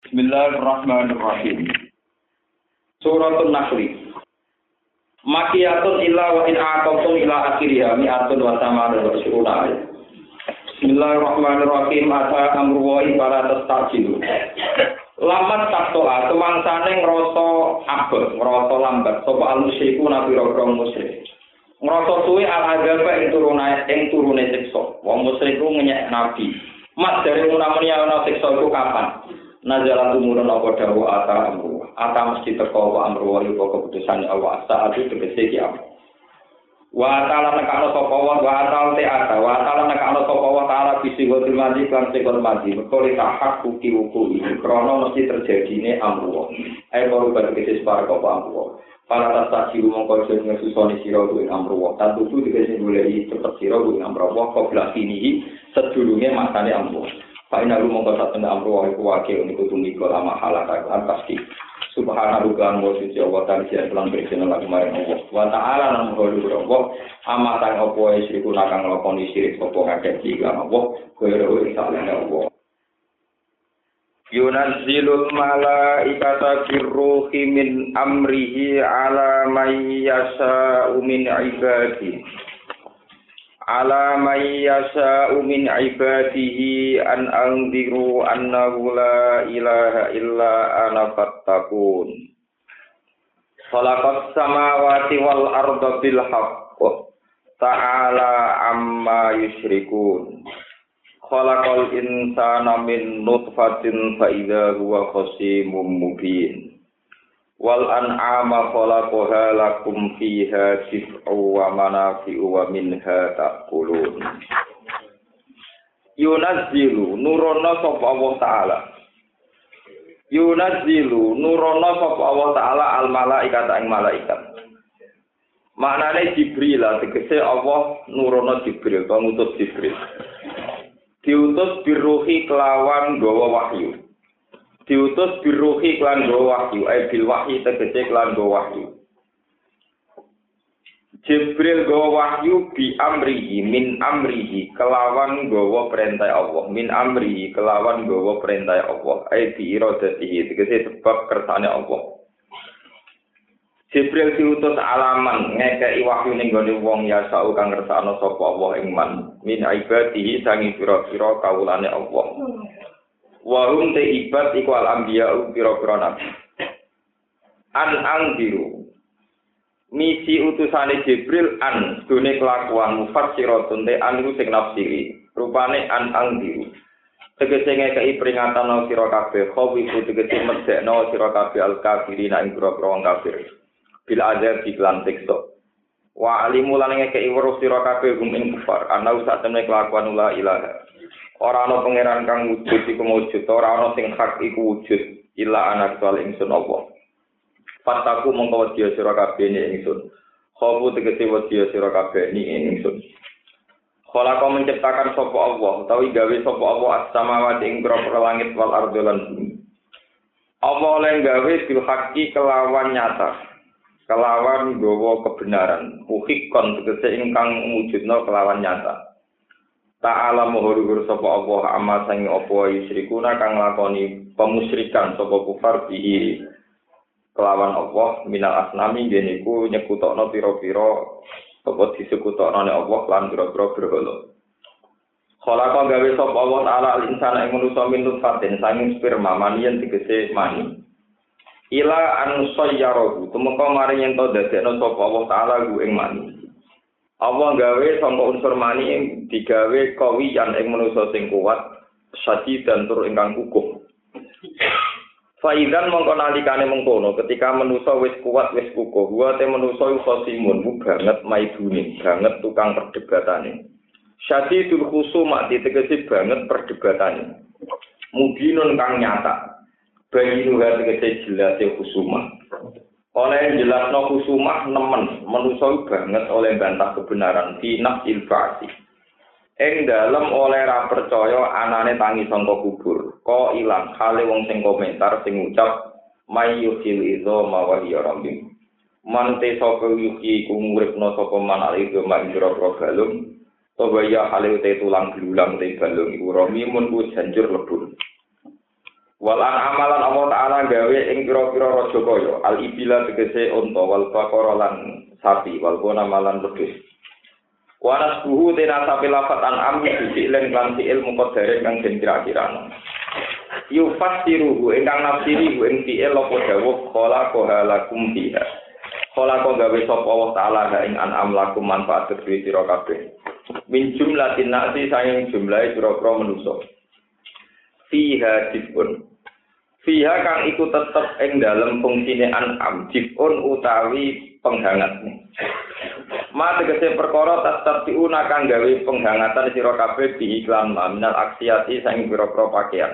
Bismillahirrahmanirrahim. Suratul Nahl. Makiyatun illa wa in aqamtum ila akhiriha mi'atun wa samanun wa syuruna. Bismillahirrahmanirrahim. Ata amru wa ibara tastajilu. Lamat taktoa kemangsane ngrasa abot, ngrasa lambat sapa al-musyriku nabira-bira musyrik. Ngrasa suwe al-azaba ing turune siksa. Wong musyrik ku ngenyek nabi. Mat dari munamuni ana siksa iku kapan? Nazalat umurun apa dawuh ata amru. Ata mesti teko apa amru iku keputusane Allah saat itu tegese iki apa. Wa ta'ala nekano sapa wa ta'ala ta'ala wa ta'ala nekano sapa wa ta'ala bisi wa tilmadi lan sekon madi. Bekole hak bukti wuku iki krana mesti terjadine amru. Ae baru tegese separ apa amru. Para tasji mongko jeneng susoni sira kuwi amru. Tantu tegese mulai cepet sira kuwi amru. Kok blasini sedurunge masane amru. Paina lu mongko saten amru iku wakil niku tumiko lama halaka pasti. Subhanahu wa ta'ala wa ta'ala lan presiden lan kemarin Allah. Wa ta'ala lan ngolu Allah amatan apa isriku nakang nglakoni sirik apa ngakeh iki Allah kaya salane Allah. Yunazzilul malaikata birruhi min amrihi ala may yasha'u min ibadihi. Ala may yasha'u min ibadihi an anziru annahu la ilaha illa ana fattaqun. Khalaqas samawati wal arda bil haqq ta'ala amma yusyrikun. Khalaqal insana min nutfatin fa idza huwa khasimun mubin. Wal an'ama khalaqaha lakum fiha dif'u wa manafi'u wa minha ta'kulun. Yunazzilu nurono sapa Allah taala. Yunazzilu nurono sapa Allah taala al malaikata ing malaikat. Maknane Jibril tegese Allah nurono Jibril, ngutus Jibril. Diutus biruhi kelawan gawa wahyu. Diutus biruhi klan go wahyu, bil wahyi tegese klan go wahyu. Jibril go wahyu bi amrihi min amrihi kelawan gawa perintah Allah, min amrihi kelawan gawa perintah Allah, bi iradatihi tegese sebab kersane Allah. Jibril diutus alaman ngekeki wahyu ning gone wong ya sau kang ngersakno sapa Allah ing man, min ibadihi sangi pira-pira kawulane Allah. Wa hum te ibad iku al anbiya pira-pira nabi. An biru. Misi utusane Jibril an dene kelakuan mufassiratun te anu sing nafsiri. Rupane an biru. Tegese ngekeki peringatan sira kabeh, khawifu tegese medekno sira kabeh al kafirin ing pira-pira wong kafir. Bil azab iklan siksa. Wa alimu lan ngekeki weruh sira kabeh gum ing kufar. Ana sak temne kelakuan la ilaha. Ora ana pangeran kang wujud iku wujud, ora ana sing hak iku wujud, illa ana kecuali ingsun Allah. Fataku mongko wedya sira kabeh ning ingsun. Khofu tegese wedya sira kabeh ning ingsun. Khalaqa menciptakan sapa Allah, utawi gawe sapa Allah as-samawati ing pira-pira langit wal ardi lan bumi. Allah oleh gawe bil haqqi kelawan nyata. Kelawan gawa kebenaran, muhikon tegese ingkang wujudna kelawan nyata. Ta'ala muhur sapa Allah amma sang apa yusyrikuna kang lakoni pemusyrikan sapa kufar bihi kelawan Allah minal asnami geniku nyekutokno pira-pira apa disekutokno nek Allah lan pira-pira berhala. Khalaqa gawe sapa Allah taala al-insana ing manusa min nutfatin sanging sperma maniyen tegese mani. Ila an sayyarahu tumeka mari yen to dadekno sapa Allah taala ku ing mani. Allah gawe sangka unsur mani digawe kawiyan ing manusa sing kuat sadi dan tur ingkang kukuh. Faidan mongko nalikane mengkono ketika manusa wis kuat wis kukuh, wa te manusa khosimun banget maidune, banget tukang perdebatane. Syadidul khusuma tegese banget perdebatane. Mubinun kang nyata. Bagi luar tegese jelas khusuma. Oleh jelasno khusumah nemen manusa banget oleh bantah kebenaran fi nafsil fa'si. Ing dalem oleh ra percaya anane tangi sangka kubur. Ko ilang hale wong sing komentar sing ngucap mayyuhil izo mawahiya rabbim. Mante sapa yuki ku nguripno sapa manali do manjro balung. Toba ya hale te tulang belulang te balung iku ramimun ku janjur lebur. Walan amalan Allah Ta'ala gawe ing pira-pira raja kaya al-ibila tegese unta wal baqara lan sapi wal gona malan wedhus. Waras buhu tena sapi lafat an'am sisi lan kanthi ilmu qadare kang den kira-kirano. Yufasiruhu ingkang nafsiri ing fi'il apa dawuh khala lakum fiha. Khala gawe sapa Allah Ta'ala ing an'am lakum manfaat kedue sira kabeh. Min jumlatin nasi sayang jumlahe pira-pira manusa. Fiha dipun fiha kang iku tetep ing dalem fungsine an'am dipun utawi penghangatne. Ma tegese perkara tastabiuna kang gawe penghangatan sira kabeh di iklan minal aksiati saing pira-pira pakaian.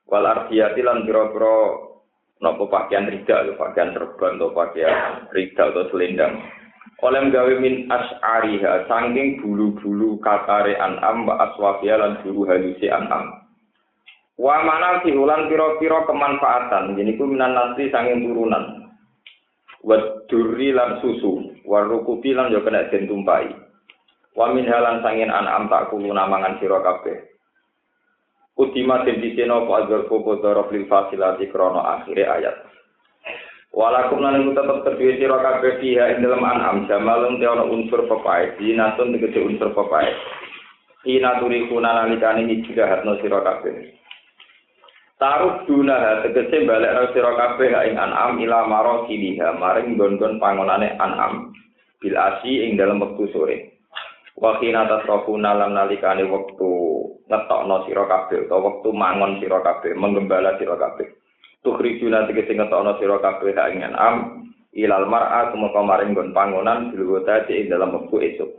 Wal ardiyati lan pira-pira napa pakaian rida lho pakaian serban atau pakaian rida atau selendang. Oleh gawe min as'ariha saking bulu-bulu kakare an'am wa aswafiya lan bulu haluse an'am. Wa mana sihulan pira-pira kemanfaatan yaiku minan nasli saking turunan. Wa durri lan susu, wa rukubi lan yo kena den tumpahi. Wa min halan saking an'am tak kulo namangan sira kabeh. Utima den diseno apa ajar popo dorof lil fasilati krana akhire ayat. Walakum lan tetep kedue sira kabeh fiha ing dalem an'am jamalun te ana unsur pepae, dinatun tegese unsur pepae. Ina turikuna nalikane hijrahatno sira kabeh. Taruk dunaha tegese balekno sira kabeh ing an'am ila marasiliha maring nggon-nggon pangonane an'am bil asi ing dalem wektu sore. Wa khina tasrafuna lan nalikane wektu ngetokno sira kabeh utawa wektu mangon sira kabeh menggembala sira kabeh. Tukhrijuna tegese ngetokno sira kabeh ing an'am ilal mar'a sumeka maring nggon pangonan bil wadati ing dalem wektu esuk.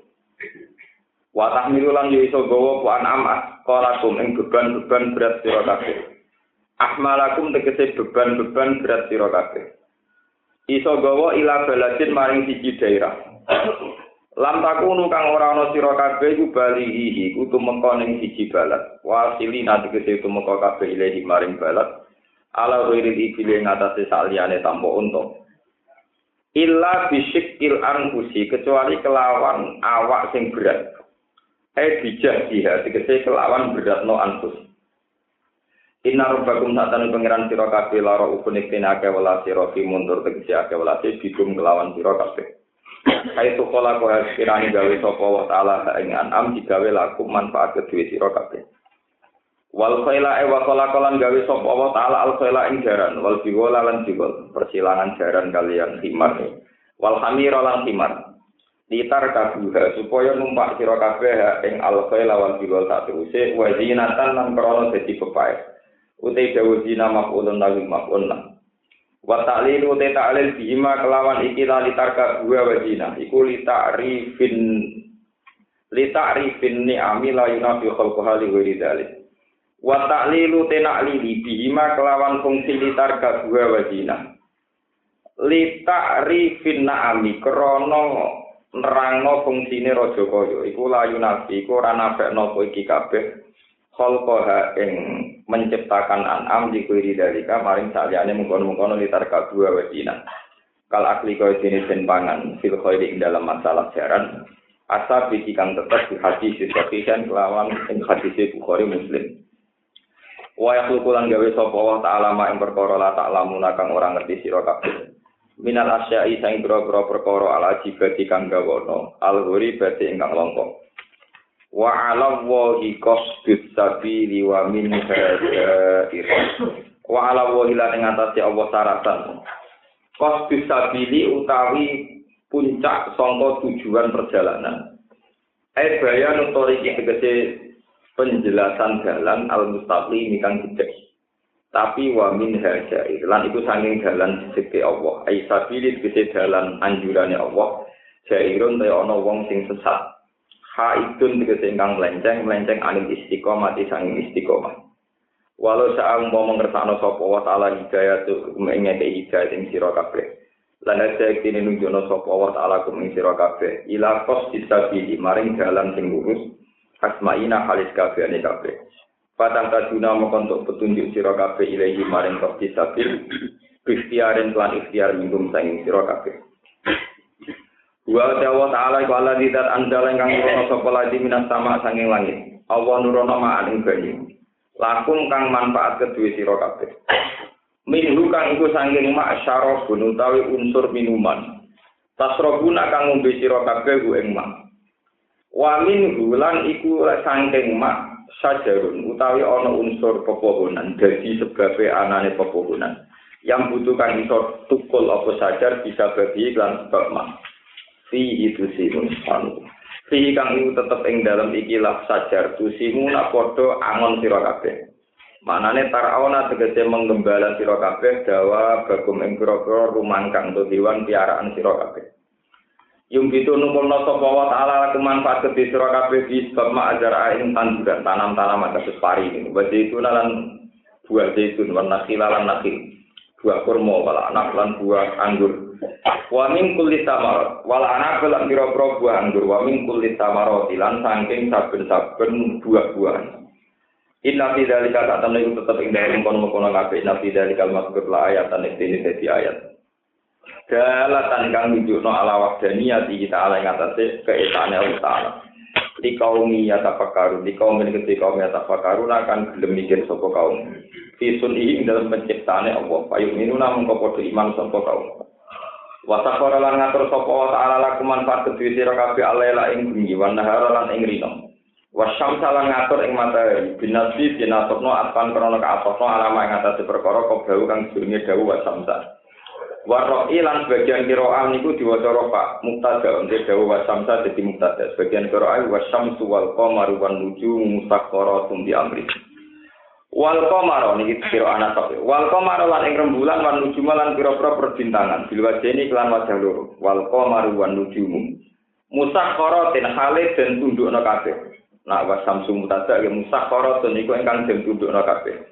Wa tahmilu lan yo iso gawa ku an'am qalakum ing beban-beban berat sira kabeh. Ahmalakum tegese beban-beban berat sira kabeh. Iso gawa ila baladin maring siji daerah. Lam takunu kang ora ana sira kabeh iku balihi iku tumeka ning siji balad. Wasilina tegese tumeka kabeh ilahi maring balad. Ala ghairil ibli ngatasé saliyane tanpa unta. Illa bisyikil anfusi kecuali kelawan awak sing berat. Bijah dia tegese kelawan beratno anfus. Inna rabbakum satane pangeran sira kabeh lara upune kenake welas sira ki mundur tegese ake welase bigum kelawan sira kabeh. Kaitu kala kowe kirani gawe sapa wa taala ing an'am digawe laku manfaat kedue sira kabeh. Wal khaila wa khalaqalan gawe sapa wa taala al khaila ing jaran wal biwala lan biwal persilangan jaran kalian himar. Wal hamira lan himar. Ditar kabuha supaya numpak sira kabeh ing al khaila wal biwal sak teruse wa zinatan lan krana dadi pepae. Utai dawuh dina maf'ulun lahu maf'ulna. Wa ta'lil utai ta'lil bihima kelawan iki litarka buah wajina. Iku lita'rifin ni'ami la yunafi khalquha li ghairi dzalik. Wa ta'lil utai na'lili bihima kelawan fungsi litarka buah wajina. Lita'rifin na'ami krana nerangno fungsine raja kaya. Iku la yunafi iku ora nafekno kowe iki kabeh. Khalqaha ing menciptakan an'am dikuiri dalika maring saliyane mengkono-mengkono litar kadua wajina. Kal akli kaya jenis den pangan fil khairi ing dalam masalah jaran asab iki kang tetep di hadis sahihkan kelawan ing hadis Bukhari Muslim. Wa yakhluqulan gawe sapa wa ta'ala ma ing perkara la ta'lamuna kang ora ngerti sira kabeh. Minal asya'i sing pira-pira perkara ala jibati kang gawono al-ghuri bati ingkang longkok. Wa 'ala wahi qasdus sabili wa min hadair. Wa 'ala wahi lan ing atase Allah syaratan. Qasdus sabili utawi puncak sangka tujuan perjalanan. Bayan utawi tegese penjelasan dalan al-mustaqim kang jejeg. Tapi wa min hadair lan iku saking dalan jejege Allah. Sabili tegese dalan anjurane Allah. Jairun ta ana wong sing sesat. Haidun tegese ingkang melenceng aning istiqomah disanging istiqomah. Walau saang mau mengersakno sapa wa taala hidayah ing hidayah ing sira kabeh. Lan ajek dene nunjukno sapa wa taala ing sira kabeh ila qasdisabi maring dalan sing lurus asmaina halis kabehane kabeh. Patang kaduna mongko petunjuk sira kabeh ilahi maring qasdisabi ikhtiarin lan ikhtiar minum sanging sira kabeh. Wa ta'ala iku ala didat andala ingkang nurono sapa ladi minas sama sanging langit. Allah nurono ma'an ing banyu. lakum kang manfaat kedue sira kabeh. Minhu kang iku saking mak syarabun utawi unsur minuman. Tasrabuna kang ngombe sira kabeh ku ing mak. Wa minhu lan iku saking mak sajarun utawi ana unsur pepohonan dadi sebabe anane pepohonan. Yang butuhkan iso tukul apa sajar bisa bagi lan sebab mak. Fi itu simun anu. Fi kang iku tetep ing dalem ikilah sajar tusimu nak padha angon sira kabeh. Manane taraona tegese menggembala sira kabeh dawa bagum ing pira-pira rumangkang to hewan piaraan sira kabeh. Yung gitu numpulna sapa wa ta'ala laku manfaat kedhe sira kabeh di sebab ma'azara ing tanduran tanam-tanaman kados pari ini. Wajah itu lan buah zaitun warna khilalan nakhil. Buah kurma wala anak lan buah anggur. Wa min kulli tamar wala anak lan pira-pira buah anggur wa min kulli tamar lan saking saben-saben buah-buahan. Inna fi dzalika ta'tamna iku tetep ing dalem kono-kono kabeh inna fi dzalikal mazkur la ayatan iki dadi ayat. Dalatan kang nunjukno ala wahdaniyati kita ala ing atase keesane Allah Taala. Di kaum ya tafakkaru, di kaum ketika kaum ya tafakkaru akan gelem mikir sapa kaum. Fi sun'i dalam penciptaane Allah, payu minuna mengko padha iman sapa kaum. Wa sakhara lan ngatur sapa wa ta'ala lakum manfaat kedue sira kabeh alaila ing bengi wa nahara lan ing rino. Wasyamsa lan ngatur ing matahari binasi binasokno atpan krana kaatosno alama ing atase perkara kobau kang jenenge dawu wasyamsa. Waroi lan sebagian qiraah niku diwaca rafa mubtada untuk dawu wasyamsa dadi mubtada. Sebagian qiraah wasyamsu wal qamaru wan nujumu musakharatun bi amri. Wal qamaru niki qiraah nasab. Wal qamaru lan ing rembulan wan nujumu lan pira-pira perbintangan bilwajeni kelan wajah loro. Wal qamaru wan nujumu musakharatin hale den tundukna kabeh. Nak wasamsu mutadak ya musakharatun iku ingkang den tundukna kabeh.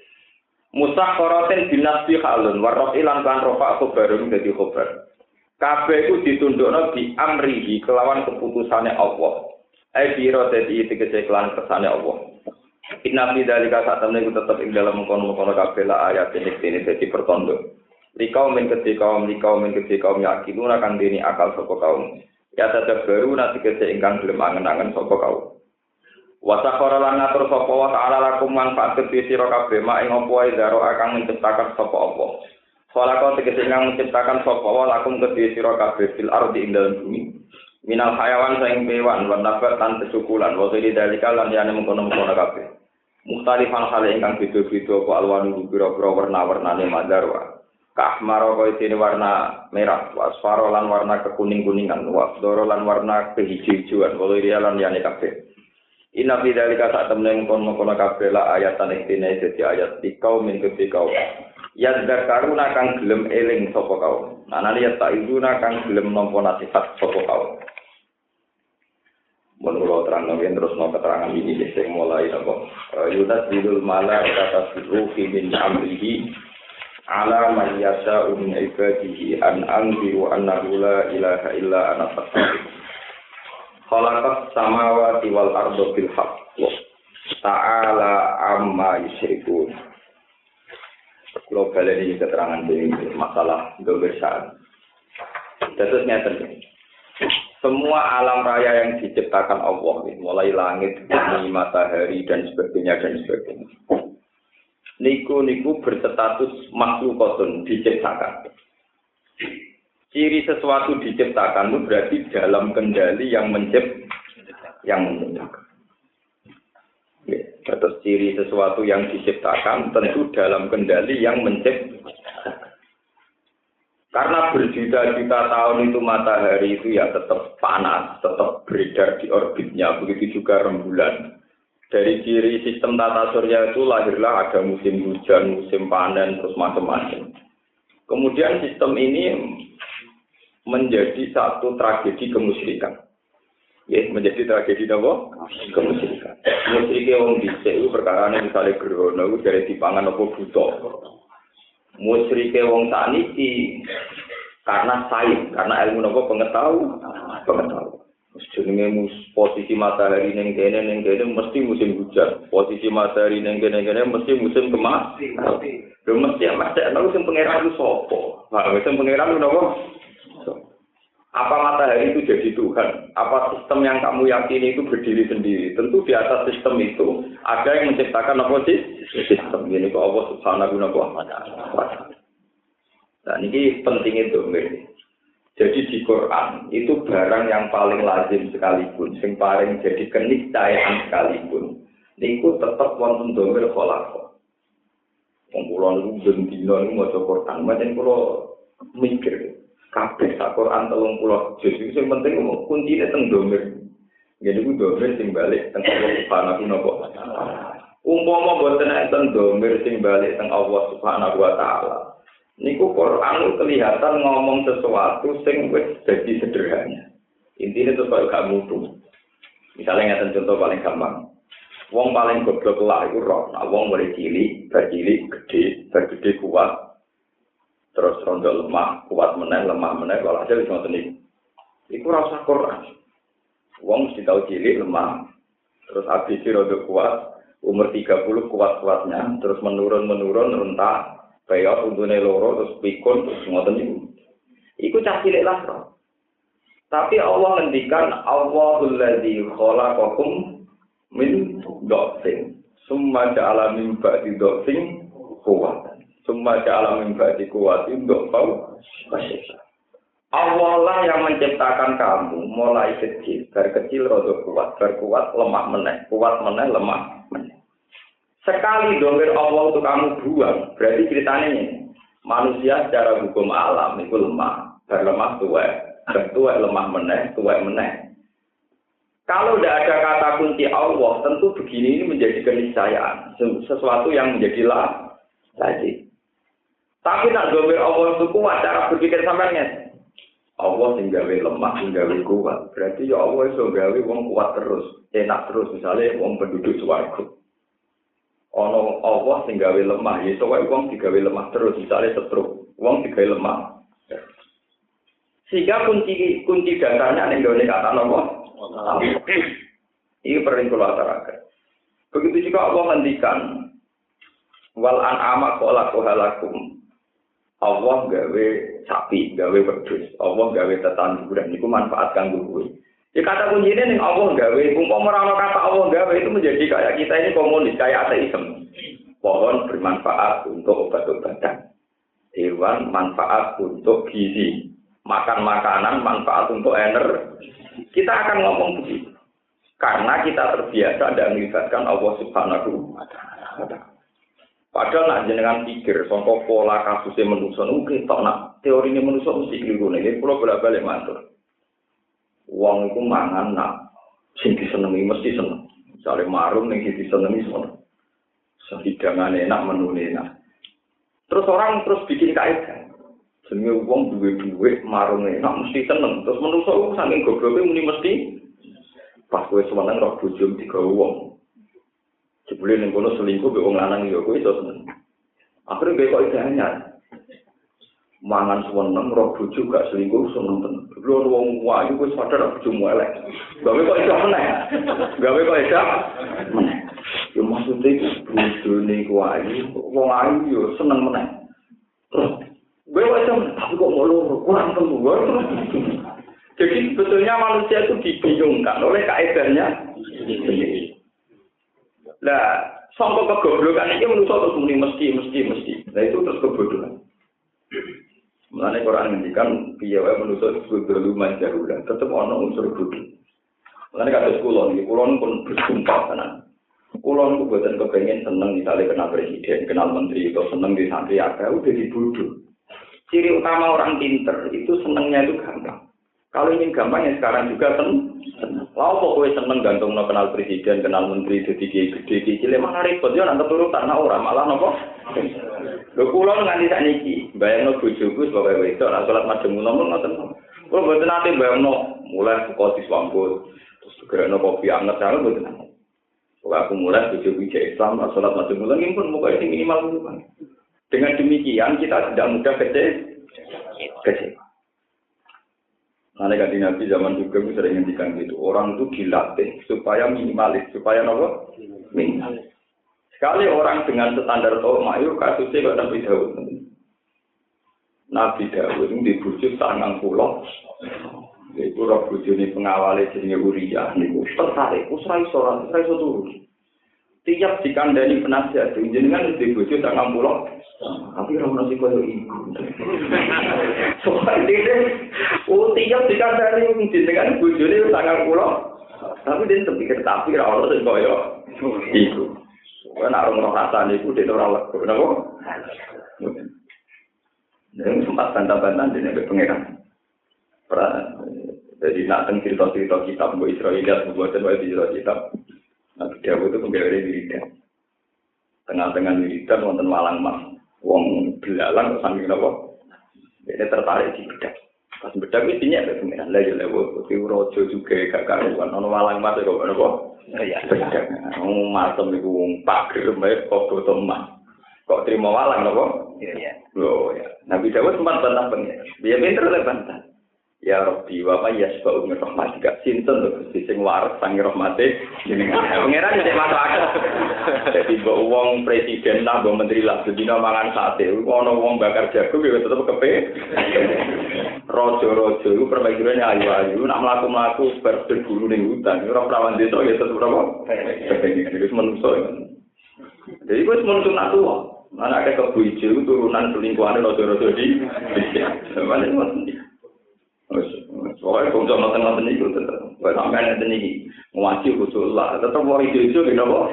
Musakharatin binasbi halun waraf ilan kan rafa khabarun dadi khabar. Kabeh iku ditundukna di amrihi kelawan keputusane Allah. Ai biro dadi tegese kelan kersane Allah. Inna fi dzalika satamne iku tetep ing dalem kono-kono kabeh la ayat ini dadi pertondo. Likau men ketika yakiluna kang dene akal sapa kaum. Ya tetep baru nanti tegese ingkang gelem angen-angen sapa kaum. Wa sakhara lan ngatur sapa wa ta'ala lakum manfaat kedhe sira kabeh mak ing apa wae zaro akan menciptakan sapa apa. Salaka tegese kang menciptakan sapa wa lakum kedhe sira kabeh fil ardi ing dalem bumi. Minal hayawan saing kewan wa nabat lan kesukulan wa dari dalika lan yane mengkono-mengkono kabeh. Mukhtalifan hal ingkang beda-beda apa alwanu pira-pira warna-warnane madarwa. Kahmaro kaya dene warna merah, wasfaro lan warna kekuning-kuningan, wasdoro lan warna kehijau-hijauan, waliria lan yane kabeh. Inna fi dzalika satamne kono-kono kabeh la ayatan iktine dadi ayat dikau min ketika ya zakaruna kang gelem eling sapa kaum anane ya ta'iduna kang gelem nampa nasihat sapa kaum menurut terang ngen terus no keterangan ini sing mulai apa yudat bidul malaikata tasruhi min amrihi ala man yasha'u min ibadihi an anziru annahu la ilaha illa ana fastaghfir. Khalaqas samawati wal arda bil haqq. Ta'ala amma yusyrikun. Kalau kalian ini keterangan ini masalah kebersihan. Terus nyata. Semua alam raya yang diciptakan Allah, mulai langit, bumi, matahari dan sebagainya. Niku berstatus makhlukatun diciptakan. Ciri sesuatu diciptakan itu berarti dalam kendali yang menciptakan. Ya, terus ciri sesuatu yang diciptakan tentu dalam kendali yang menciptakan. Karena berjuta-juta tahun itu matahari itu ya tetap panas, tetap beredar di orbitnya, begitu juga rembulan. Dari ciri sistem tata surya itu lahirlah ada musim hujan, musim panen, terus macam-macam. Kemudian sistem ini menjadi satu tragedi kemusyrikan. Ya, menjadi tragedi apa? Kemusyrikan. Musyrike wong dhisik iku perkarane misale gerhana iku jare dipangan apa buta. Musyrike wong sakniki karena sains, karena ilmu apa pengetahuan. Jenenge posisi matahari ning kene mesti musim hujan. Posisi matahari ning kene mesti musim kemarau. Lho mesti ana sing pangeran lu sapa? Ha, sing pangeran lu napa? Apa matahari itu jadi Tuhan? Apa sistem yang kamu yakini itu berdiri sendiri? Tentu di atas sistem itu ada yang menciptakan apa sih? Sistem ini kok Allah Subhanahu wa taala. Nah, ini penting itu, jadi di Quran itu barang yang paling lazim sekalipun, yang paling jadi keniscayaan sekalipun, niku tetap wonten domir kholaqah. Wong kula niku ben dina niku maca Quran, macam kula mikir kabeh sak Quran 30 juz iki sing penting kuncine teng domir. Jadi ku domir sing balik teng Allah Subhanahu wa taala. Umpama boten enten domir sing balik teng Allah Subhanahu wa taala. Niku Quran kelihatan ngomong sesuatu sing wis dadi sederhana. Intine terus kaya gak mutu. Misalnya ngeten contoh paling gampang. Wong paling goblok lah iku roh. Nah, wong mulai cilik, bercilik, gede kuat. Terus rondo lemah, kuat meneh, lemah meneh, walhasil wis ngoten iki. Iku ora usah Quran. Wong mesti tau cilik, lemah. Terus habis rondo kuat, umur 30 kuat-kuatnya, terus menurun rentak. Kaya untune loro terus pikun terus ngoten niku. Iku cah cilik lah, Bro. Tapi Allah ngendikan Allahul ladzi khalaqakum min dhafin. Summa ja'ala min ba'di dhafin quwwatan. Summa ja'ala min ba'di quwwatin dhafau wasyai'a. Allah lah yang menciptakan kamu mulai kecil, dari kecil rada kuat, berkuat lemah meneh, kuat meneh lemah meneh. Sekali domir Allah untuk kamu buang, berarti ceritanya ini. Manusia secara hukum alam itu lemah, berlemah tuwek lemah meneh, tuwek meneh. Kalau tidak ada kata kunci Allah, tentu begini ini menjadi keniscayaan, sesuatu yang menjadi lazim. Tapi nak domir Allah itu kuat, cara berpikir sampean Allah sing gawe lemah, sing gawe kuat. Berarti ya Allah iso gawe wong kuat terus, enak terus, misalnya wong penduduk swarga. Ono Allah sing gawe lemah, ya sowae wong digawe lemah terus, misale setruk, wong digawe lemah. Sehingga kunci dasarnya ning gone kata napa? Iki perlu kula aturaken. Begitu juga Allah ngendikan wal an'ama khalaqalakum. Allah gawe sapi, gawe wedhus, Allah gawe tetanduran niku manfaat kanggo kowe. Ya kata kuncinya ning Allah gawe, umpama ora kata Allah gawe itu menjadi kayak kita ini komunis, kayak ateisme. Pohon bermanfaat untuk obat-obatan. Hewan manfaat untuk gizi. Makan makanan manfaat untuk energi. Kita akan ngomong begitu. Karena kita terbiasa dan melibatkan Allah Subhanahu wa taala. Padahal nak jenengan pikir sangka pola kasusnya manusia, oke tok nak teori ini manusia mesti keliru nih. Kulo bolak-balik matur. Wong iku mangan nak sing disenengi mesti seneng. Misale marung ning disenengi seneng. Hidangan enak, menu enak. Terus orang terus bikin kaitan. Jenenge wong duwe dhuwit, marung enak mesti seneng. Terus manusa iku saking gobloke muni mesti pas kowe seneng roh bojo digawe wong. Jebule ning kono selingkuh mbek wong lanang ya kowe iso seneng. Akhire kowe kok idahnya. Mangan seneng roh bojo gak selingkuh seneng tenan. Lho wong wayu wis sadar bojomu elek. Gawe kok iso meneh. Gawe kok iso meneh. Ya maksudnya itu bojone wayu, wong ayu yo seneng meneh. Gue macam tapi kok mau loro kurang temu. Jadi sebetulnya manusia itu dibingungkan oleh kaedahnya. Nah, sangka kegoblokan ini manusia terus muni mesti. Nah itu terus kebodohan. Mulane Quran ngendikan piye wae manusia disebut dulu manjahula, tetep ana unsur bodoh. Mulane kados kula niki kula pun bersumpah tenan. Kula niku boten kepengin seneng misalnya kenal presiden, kenal menteri, atau seneng di santri akeh udah dibodoh. Ciri utama orang pinter itu senengnya itu gampang. Kalau ingin gampang ya sekarang juga seneng. Lalu pokoknya seneng gantung no kenal presiden, kenal menteri, jadi gede, cilik mana repot ya nanti turutan nah orang malah nopo. Lho kula nganti sakniki, bayangno bojoku sebagai wedok nek salat madhemu nomor ngoten. Kula mboten nate bayangno mulai buka diswambut, terus gerakno kopi anget saya mboten nate. Pokoke aku mulai bojoku Islam, salat madhemu lagi pun pokoke minimal dulu. Dengan demikian kita tidak mudah kecewa. Nah, kan Nabi zaman juga sering ngendikan gitu. Orang itu dilatih supaya minimalis, supaya apa? Minimalis. Sekali orang dengan standar tolma itu kasusnya kok sampai jauh. Nabi Dawud di bojo 90. Iku ora bojone pengawale jenenge Uriah niku tertarik ora iso turu. Tiap dikandani penasihat jenengan di bojo 90. Tapi ora ono sing koyo iku. Soale tiap dikandani jenengan bojone 90. Tapi dia pikir tapi ora ono sing koyo iku. Kan arung rasane iku dene ora lega, napa? Dan sempat bantah-bantah dengan pengeran. Jadi nak cerita-cerita kitab buat Israeliat, buat cerita kitab. Nabi Dawud itu penggawe wiridan. Tengah-tengah wiridan wonten walang mas, wong belalang sambil nopo. Dia tertarik di bedak. Pas bedak itu dinyak ke pengeran. Lah ya lewat, itu rojo juga gak karuan. Ono walang mas kok nopo. Bedak. Masem iku wong pagri mbek kok teman. Kok terima walang nopo? Iya. Loh ya. Nabi Dawud sempat bantah pengen. Dia pinter le bantah. Ya Rabbi wa may yasba'u min rahmatika. Sinten lho Gusti sing waras sang rahmate jenengan. Pangeran nek masuk akal. Dadi mbok wong presiden lah, mbok menteri lah sedina mangan sate. Ono wong bakar jagung ya tetep kepe. Raja-raja iku permaisurane ayu-ayu, nak mlaku-mlaku berburu ning hutan. Ora prawan desa ya tetep apa? Wis menungso. Jadi wis menungso nak tuwa. Anak ketok bojo turunan selingkuhane raja-raja di. Sampeyan ngoten iki. Soalnya kalau cuma tengah-tengah itu tetap, kalau sampai ada ini ngaji khusus lah, tetap mau hijau-hijau gitu kok.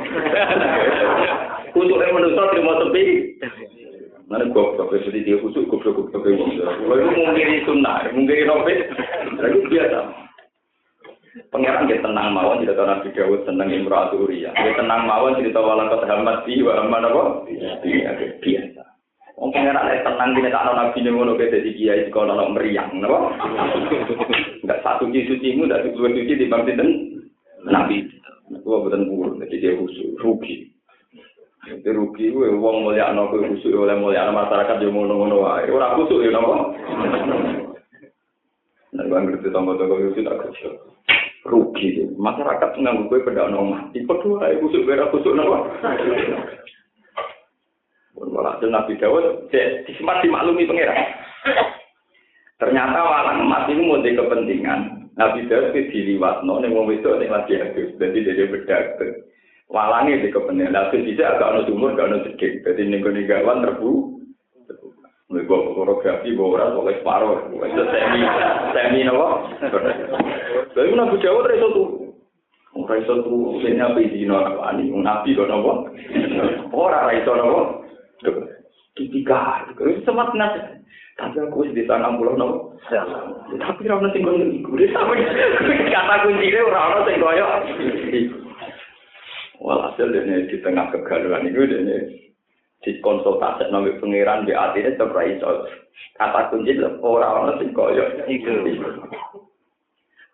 Khusus yang manusia terima tepi, mana goblok seperti dia khusus goblok. Kalau itu mungkin sunnah, mungkin novel, lagi biasa. Pangeran dia tenang mawon tidak tahu Nabi Dawud senang Imratu Uriah, dia tenang mawon cerita walang keterhambat di mana apa? Biasa. Wong pangeran nek tenang dene tak ana nabi ngono ke dadi kiai kok ana meriang napa? Enggak satu sucimu ndak dua suci di bang sinten nabi. Kuwi boten purun dadi dia rugi. Itu rugi kuwi wong mulyakno kuwi khusuk oleh mulyakno masyarakat yo ngono-ngono wae. Ora khusuk yo napa? Nek wong ngerti tangga-tangga yo tak kecil. Rugi masyarakat nganggo kuwi pedha ono mati. Padha wae khusuk ora khusuk napa? Walhasil Nabi Dawud disempat dimaklumi pangeran. Ternyata walang emas itu mau kepentingan. Nabi Dawud itu diliwatno ning wong wedok ning lagi adus. Dadi dhewe bedak. Walange di kepentingan. Lalu bisa agak ono sumur, agak ono cedhek. Dadi ning gone gawan terbu. Mereka fotografi ora oleh separo. Itu semi napa? Tapi Nabi Dawud iso tuh. Ora iso tuh sing apa iki Nabi kok napa? Ora iso napa? Tipikal, itu sempat nasi. Tapi aku di sana pulau nopo. Tapi orang nanti ngomong iku, dia sama kata kuncinya orang nanti koyo. Walhasil dia di tengah kegaduhan itu dia dikonsultasi nabi pangeran di hatinya terperai soal kata kunci orang nanti koyo.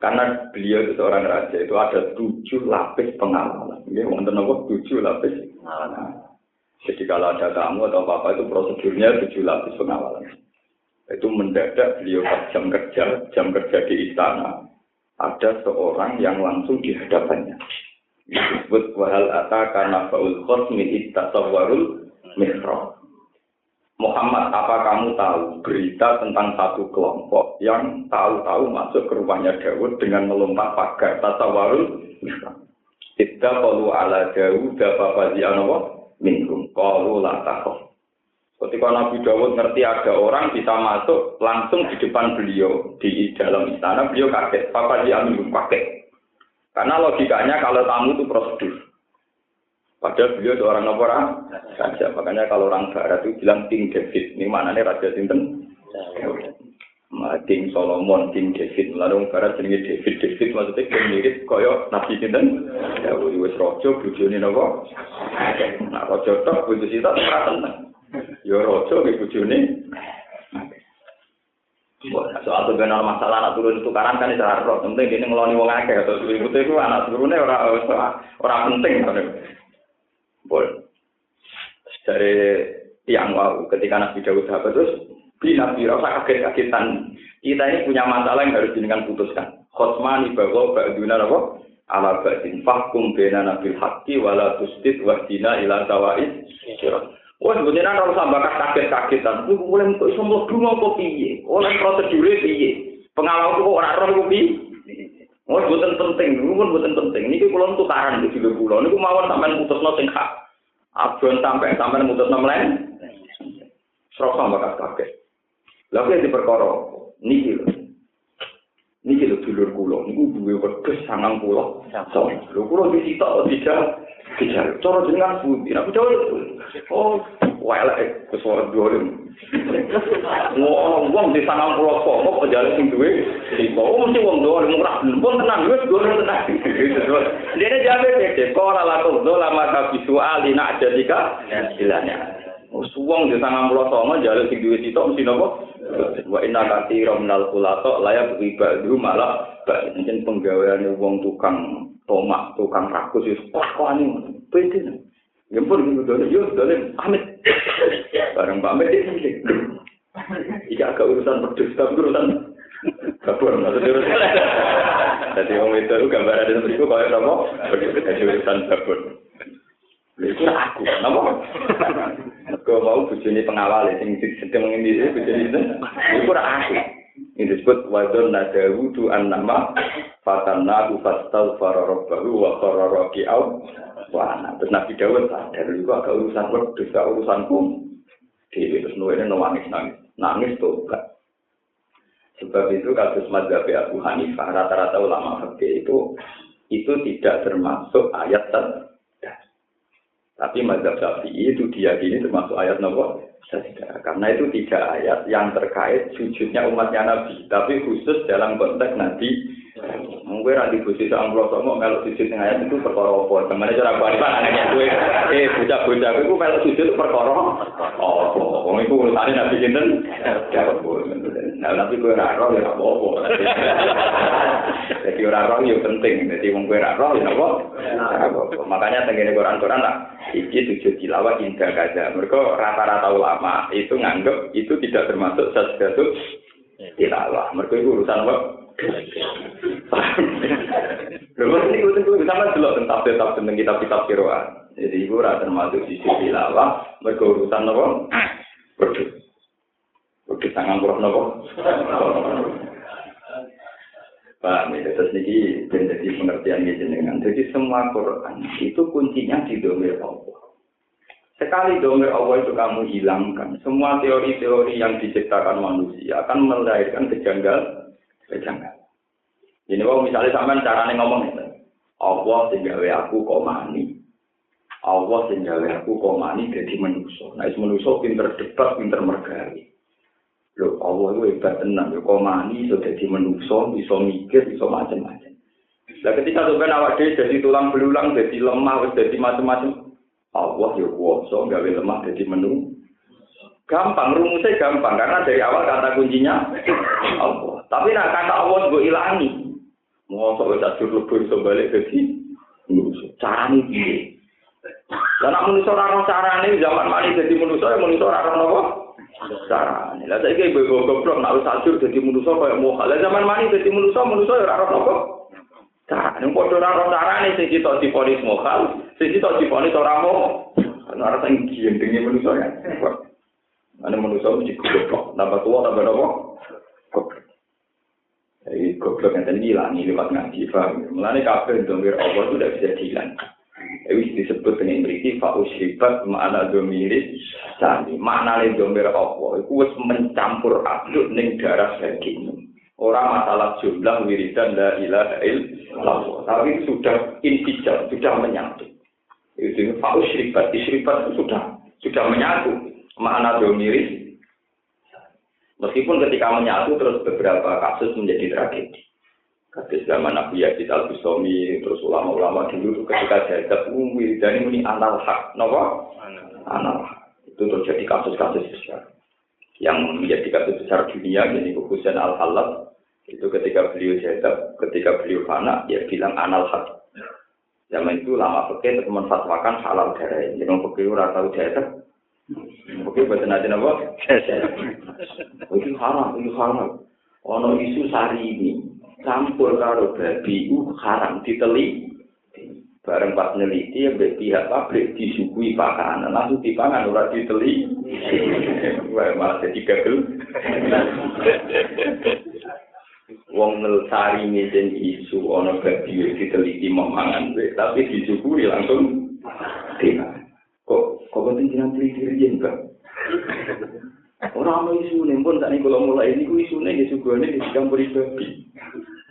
Karena beliau itu seorang raja itu ada 7 lapis pengawalan. Dia wonten apa 7 lapis pengawalan. Jadi kalau ada tamu atau apa-apa itu prosedurnya 7 lapis pengawalan. Itu mendadak beliau pas jam kerja di istana. Ada seorang yang langsung di hadapannya. Disebut wahal ataka nafa'ul khosmi ittasawwarul mihrab. Muhammad, apa kamu tahu berita tentang satu kelompok yang tahu-tahu masuk ke rumahnya Dawud dengan melompat pagar tasawwarul mihrab. Idza qalu ala Dawud fafazi anwa minkum qalu la takhaf. Ketika Nabi Dawud ngerti ada orang bisa masuk langsung di depan beliau di dalam istana, beliau kaget. Papa dia minum kaget. Karena logikanya kalau tamu itu prosedur. Padahal beliau seorang orang raja. Makanya kalau orang barat itu bilang King David. Ini maknanya Raja Sinten? King Solomon, King David. Lalu orang barat jenenge David maksudnya mirip kaya Nabi Sinten? Ya wis raja bojone napa? Nah raja tok bojo sita ora tenang. Ya raja iki bojone. Soal tuh benar masalah anak turun tukaran kan itu harus penting ini ngeloni wong akeh atau itu anak turunnya orang penting kan. Boleh. Dari tiang wau ketika Nabi Dawud sahabat terus Nabi rasa kaget-kagetan. Kita ini punya masalah yang harus dengan putuskan. Khosmani bahwa ba'duna apa? Ala ba'din fahkum bena nabil haqqi wala tusdid wahdina ila sawa'id. Wah, sebenarnya kalau sampai kaget-kagetan, itu mulai untuk iso mlebu ngopo piye? Oleh prosedure piye? Pengawal kok ora roh iku piye? Oh, boten penting, niku pun boten penting. Niki kula tukaran iki lho kula. Niku mawon sampean putusno sing hak. Abon sampai sampean mutusno mlen. Serasa bakat kaget. Lha kok diperkara niki lho. Niki lho dulur kula, niku duwe wedhus 90. Lho kula disitok tidak. Cara jenengan pundi? Aku jawab, oh, welek kesuara dolim. Wong di 90 kok pejalan sing duwe, oh mesti wong dolim ora pun tenang, wis dolim tenang. Dene jabe dek, kok ora laku dolama ka visual ina jadika istilahnya. Wong di 90 songo jalan sing duwe sitok mesti napa? Wa inna katsira minal khulata layak ribadu malah pancen penggaweane wong tukang tomak, tukang rakus wis kok-kokane pede. Ya pun ngono yo dole amit. Bareng pamit iki. Iki agak urusan pedus tapi urusan kabur maksudnya. Dadi wong itu gambaran itu kaya apa? Urusan kabur. Itu aku, napa? Kau mau bujuni pengawal sing sedang ngendi bujuni itu, itu aku. Ini disebut wadon nadawu tu an-nama fatanna ufastal fararabbahu wa qararaqi'au wa ana. Terus Nabi Dawud sadar itu agak urusan wedhus, gak urusanku. Dewi terus nuwene nangis tobat. Sebab itu kasus mazhab Abu Hanifah rata-rata ulama fikih itu tidak termasuk ayat tapi mazhab Syafi'i itu diyakini termasuk ayat nomor sajdah. Karena itu tidak ayat yang terkait sujudnya umatnya Nabi, tapi khusus dalam konteks Nabi. Mungkin nanti khusus orang pelosok kalau sujud dengan ayat itu perkara apa? Temannya cara barisan anaknya gue, bocah-bocah itu kalau sujud perkara apa? Wong itu urusannya Nabi Jinten, nah tapi gue raro ya apa? Jadi orang itu penting, jadi wong gue raro ya apa? Makanya tenggine Quran lah. Iki sujud tilawah indah kaza. Mereka rata-rata ulama itu nganggep itu tidak termasuk sajdatul tilawah. Mereka itu urusan apa? Lalu ini itu sama delok tentang tentang kitab-kitab qiraat. Jadi itu rata termasuk sujud tilawah. Mereka urusan apa? Berdua tangan kurang apa? Paham ya, terus ini menjadi pengertian jenengan. Jadi semua Quran itu kuncinya di domir Allah. Sekali domir Allah itu kamu hilangkan, semua teori-teori yang diciptakan manusia akan melahirkan kejanggalan. Jadi kalau misalnya sampai caranya ngomong itu, Allah sehingga aku komani, Allah sehingga aku komani jadi manusia. Nah, manusia pinter debat, pinter mergari. Loh, Allah itu hebat tenang, loh, komani iso dadi manusa, iso mikir, iso macam-macam. Lah ketika sampeyan awak dhewe dadi tulang belulang, dadi lemah, wis dadi macam-macam, Allah yo kuwasa gawe lemah dadi manusa. Gampang, rumusnya gampang karena dari awal kata kuncinya Allah. Tapi nek kata Allah mbok ilangi. Mosok wis ajur lebur iso balik dadi manusa. Carane piye? Lah nek manusa ora ono carane zaman mali dadi manusa, ya manusa ora ono apa? Carane. Lah saiki ibu goblok nek wis ajur dadi manusa kaya moha. Lah zaman mani dadi manusa ora ora apa. Carane padha ora ora carane sing kita diponis moha, sing kita diponis ora moha. Ora sing gendenge manusa ya. Ana manusa mesti goblok, tambah tua tambah apa? Goblok. Jadi goblok yang tadi hilang lewat ngaji, paham? Mulane kabeh domir Allah itu tidak bisa dihilang. Itu disebut dengan beriti fa'usribat ma'ana domiris sani. Makna domir Allah itu mencampur aduk ning darah daging. Orang masalah jumlah wiridan la ilaha illallah, tapi sudah infijar, sudah menyatu. Itu fa'usribat, isribat itu sudah menyatu. Makna domiris. Meskipun ketika menyatu terus beberapa kasus menjadi tragedi. Kasus zaman Nabi Yazid al-Bustami, terus ulama-ulama dulu ketika jadab wiridani muni anal haq, napa? Anal haq. Itu terjadi kasus-kasus besar. Yang menjadi kasus besar dunia, jadi Husain al-Halad, itu ketika beliau jadab, ketika beliau fana, dia bilang anal haq. Zaman itu lama fikih mefatwakan halal darah. Jadi orang fikih ora tahu jadab. Oke, bahasa nanti apa? Itu haram. Ono isu sari ini campur karo babi haram diteli. Bareng pas neliti ya pihak pabrik disuguhi pakanan langsung dipangan ora diteli. Wah malah jadi gagal. Wong nelsari ngene isu ana babi diteliti memangan tapi disuguhi langsung dipangan. Kok penting jenengan teliti riyen, Bang? Ora ono isune pun sak niku mulai niku isune nggih suguhane dicampuri babi.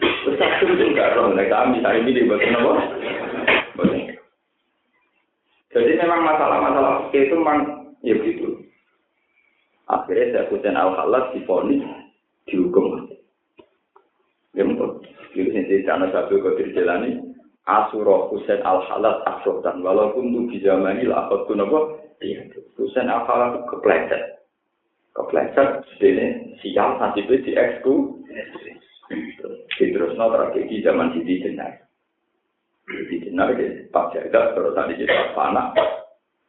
Terus aku juga roh nek kami hari ini dibuat apa? Jadi memang masalah-masalah itu memang ya begitu. Akhirnya saya Husain Al-Khallas divonis dihukum. Ya betul. Jadi sendiri karena satu kotir jalani Asurah Husain Al-Khallas aksotan walaupun itu di zaman ini lah aku apa? Husain Al-Khallas kepleset sini siang nanti itu di eksku. Terus tragedi zaman Siti Jenar. Siti Jenar ke Pak Jaga terus tadi kita panak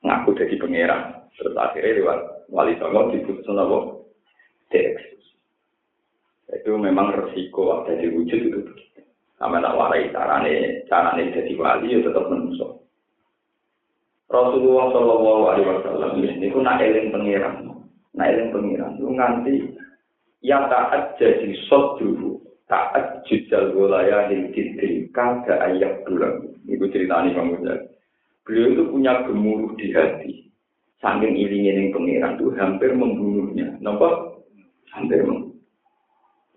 ngaku jadi pangeran. Terus akhirnya lewat Wali Songo diputuskan apa? Dieksekusi. Itu memang resiko ada di wujud itu. Sama tak warai carane jadi wali ya tetap menusuk. Rasulullah Shallallahu Alaihi Wasallam ini pun nak eling pangeran. Lu nganti ya taat jadi sot dulu. Taat jujal wilayah yang diterima ke ayat bulan. Ibu ceritanya Bang Muzal. Beliau itu punya gemuruh di hati. Saking ilingin yang pengiran itu hampir membunuhnya. Nampak? Hampir membunuh.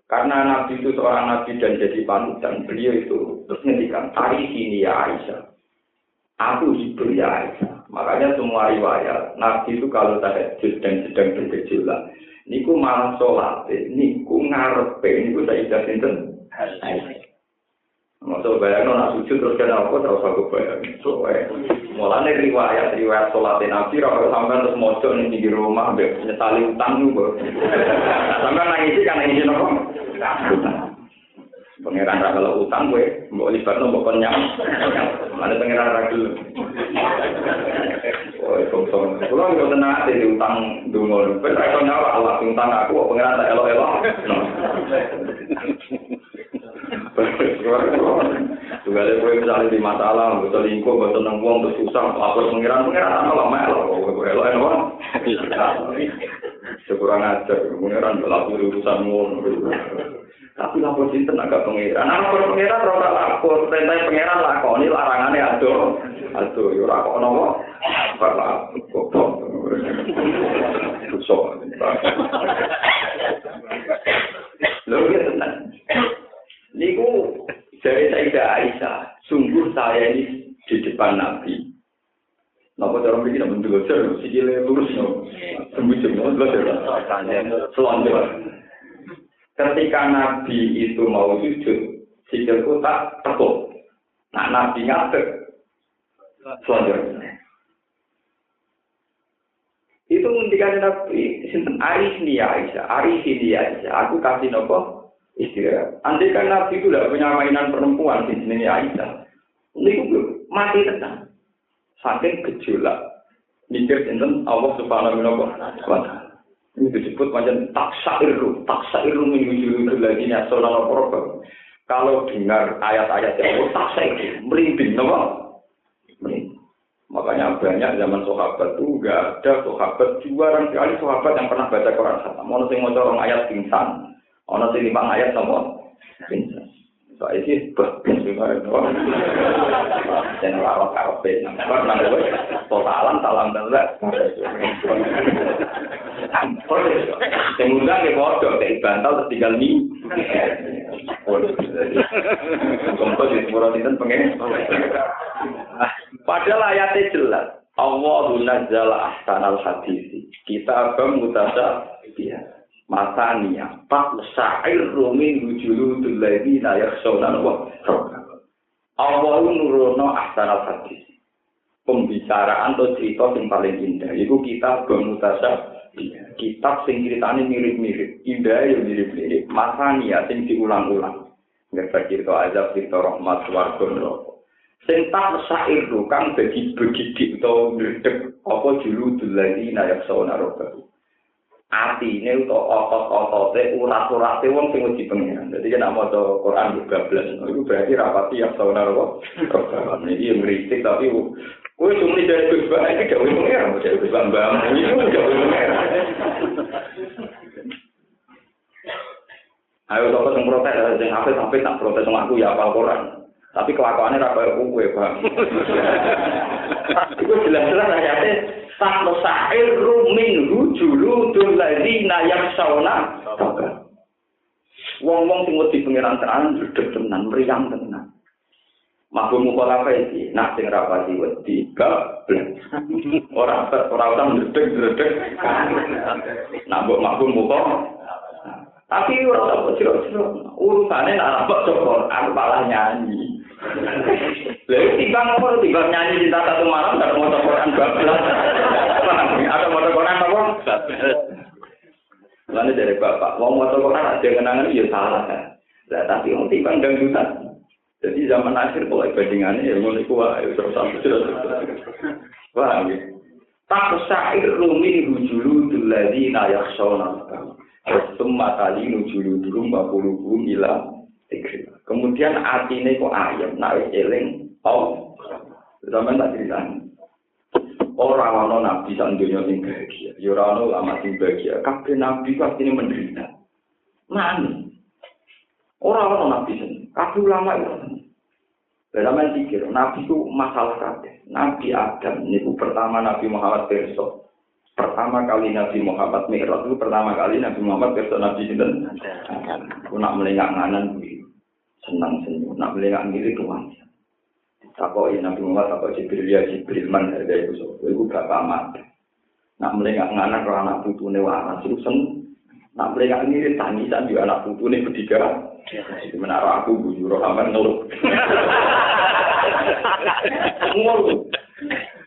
Karena Nabi itu seorang Nabi dan jadi panutan. Beliau itu terus ngendikan, hari sini ya Aisyah. Aku hibur ya Aisyah. Makanya semua riwayat, Nabi itu kalau tahajud dan sedang bergejolak. Niku malah sholat, niku ngarepe, niku Sayyidah sinten. Maksud bayangno nak sujud terus kena apa terus aku bayang. Mulane riwayat sholat Nabi ora sampean terus mojo ning di rumah mbek nyetali utang niku. Sampeyan nangisi kan nangisi napa? Pangeran ra kalau utang kowe mbok libatno mbok kon nyam. Mane pangeran ra gelem. Oh, kosong. Kalau nggak tenang di utang dungo, betul nyawa Allah utang aku, pengiran tak elok-elok. Juga ada gue misalnya di masalah, betul lingkup, betul nengwong, betul susah, lapor pengiran apa melok, elok-elok. Sekurang ajar, pengiran berlaku urusan ngomong. Tapi lapor sinten agak pengiran. Lapor pengiran ora lapor, perintah pengiran lakoni larangannya aduh. Aduh, yo ora kok nopo. Bapak goblok. Susah. Lho tenan. Niku dari Sayyidah Aisyah, sungguh saya ini di depan Nabi. Napa cara mriki nek mendul jero sikile lurus no. Sembujung no selanjutnya. Ketika Nabi itu mau sujud, sikilku tak tekuk. Nah, Nabi ngadeg. Selanjutnya. Itu ngendikane Nabi, sinten Arisni ya Aisyah. Aku kasih nopo istirahat. Andai kan Nabi itu tidak punya mainan perempuan di sini Aisyah. Niku mati tenang. Saking gejolak. Mikir sinten Allah Subhanahu wa taala. Ini disebut macam taksairu menuju lagi nasional program. Kalau dengar ayat-ayat yang taksairu, merinding, merinding. Makanya banyak zaman sahabat itu nggak ada sahabat, jarang sekali sahabat yang pernah baca Quran khatam. Ono sing maca orang ayat pingsan, ono sing 5 ayat sama pingsan. Saya sih bagus juga itu. Dan lawak kafe, nampak totalan salam telat. Semoga ke bodoh, kayak bantal tertinggal nih. Kompos di semua orang pengen. Padahal ayatnya jelas. Allahu nazzala ahsanal hadisi. Kita akan mutasa dia. Masania pak sa'ir rumin wujuludul ladina yakhshawna wa Allah nurono ahsanal hadis. Pembicaraan atau cerita yang paling indah itu kita bermutasa kitab sing ceritane mirip-mirip, indah ya mirip-mirip, masania sing diulang-ulang. Nggak cerita azab, cerita rahmat, swarga neraka. Sing tak sa'ir kang dadi begidik utawa ndredeg apa juludul ladina yakhshawna wa atine utawa otot-otote urat-urate wong sing wedi pengen. Dadi nek maca Quran bablas, iku berarti rapati ya sauna apa? Iki ngritik tapi kowe cuma dari Gus Bang iki gak wong era, dari Gus Bang iki gak wong era. Ayo kok sing protes sing apik-apik tak protes sama aku ya apal Quran. Tapi kelakuannya ra koyo kowe, Bang. Iku jelas-jelas ayate tak sair rumin hujuludul ladzina yakhshawna. Wong-wong sing wedi pangeran tenan gedhe tenan, mriyang tenan. Mabuk mukalafa iki, nak sing rapati wedi gak ora usah ndredeg-ndredeg. Nak mbok mabuk muka tapi ora apa sira-sira urusane nek apa cokor aku malah nyanyi. Lha timbang apa timbang nyanyi cinta satu malam gak mau Quran bablas. Ada mau Quran apa? Lalu dari bapak, mau Quran ada kenangan ya salah kan. Lah tapi wong timbang dangdutan. Jadi zaman akhir kalau bandingannya ya ngono iku wae terus terus. Paham ya? Tak sa'ir rumin hujuludul ladzina yakhshawna. Semua tali nujulu dulu mbakulubu ila tikri. Kemudian atine kok ayam, nak eling, zaman tak ceritanya. Orang ono nabi sak dunya sing bahagia, ya ora ono ulama sing bahagia. Kabeh nabi pasti menderita. Mana? Orang ono nabi sing, kabeh ulama itu. Dalam pikir, nabi itu masalah kabeh. Nabi Adam niku pertama Nabi Muhammad pirsa. Pertama kali Nabi Muhammad Mi'raj itu pertama kali Nabi Muhammad versi Nabi sinten. Aku nak melengak nganan kuwi senang senyum, nak melengak ngiri tuan. Takoki Nabi Muhammad takok Jibril ya Jibril man harga iku sapa? Iku bapak mat. Nak melengak nganan karo anak putune waras iku seneng. Nak melengak ngiri tangisan yo anak putune ketiga. Menara aku bujur aman ngeluh. Ngono.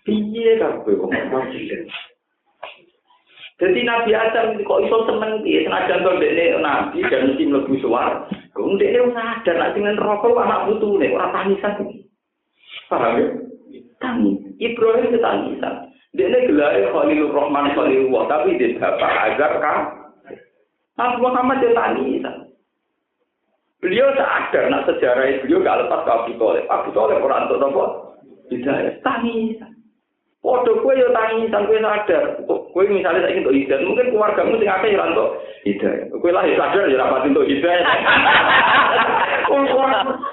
Piye kabeh kok masih. Jadi Nabi Adam kok iso seneng piye senajan to dekne nabi dan mesti mlebu swarga. Kok dekne sadar nek sing neraka anak putune ora tangisan. Paham ya? Tangis. Ibrahim tangisan. Dekne gelare Khalilur Rahman Khalilullah tapi dia bapak Azar kan. Nabi Muhammad dia tangisan. Beliau sadar nak sejarah beliau gak lepas ke Abu Thalib. Abu Thalib ora entuk napa? Hidayah tangisan. Podo kowe yo tangisan kowe sadar. Kowe misalnya saiki entuk hidayah, mungkin keluargamu sing akeh ora entuk hidayah. Kowe lah sadar ya ora pati entuk hidayah.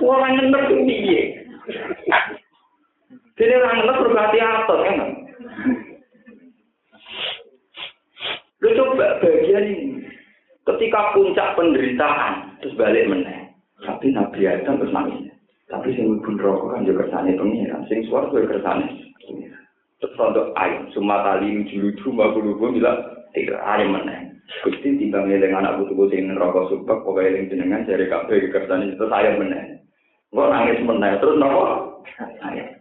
Ora ngendep piye. Dene ora ngendep berarti atos kan. Lu coba bagian ini. Ketika puncak penderitaan terus balik meneh. Tapi Nabi Adam terus nangis. Tapi sing mlebu neraka kan yo kersane pengiran, sing swarga yo kersane pengiran. Terus untuk ayat, semua tali lucu-lucu, mbak-mbak bilang, tidak ada mana. Gusti timbang ngeling anak putu sing neraka subak, pokoknya eling jenengan dari kabeh kersane itu saya mana. Kok nangis mana? Terus nopo? Saya.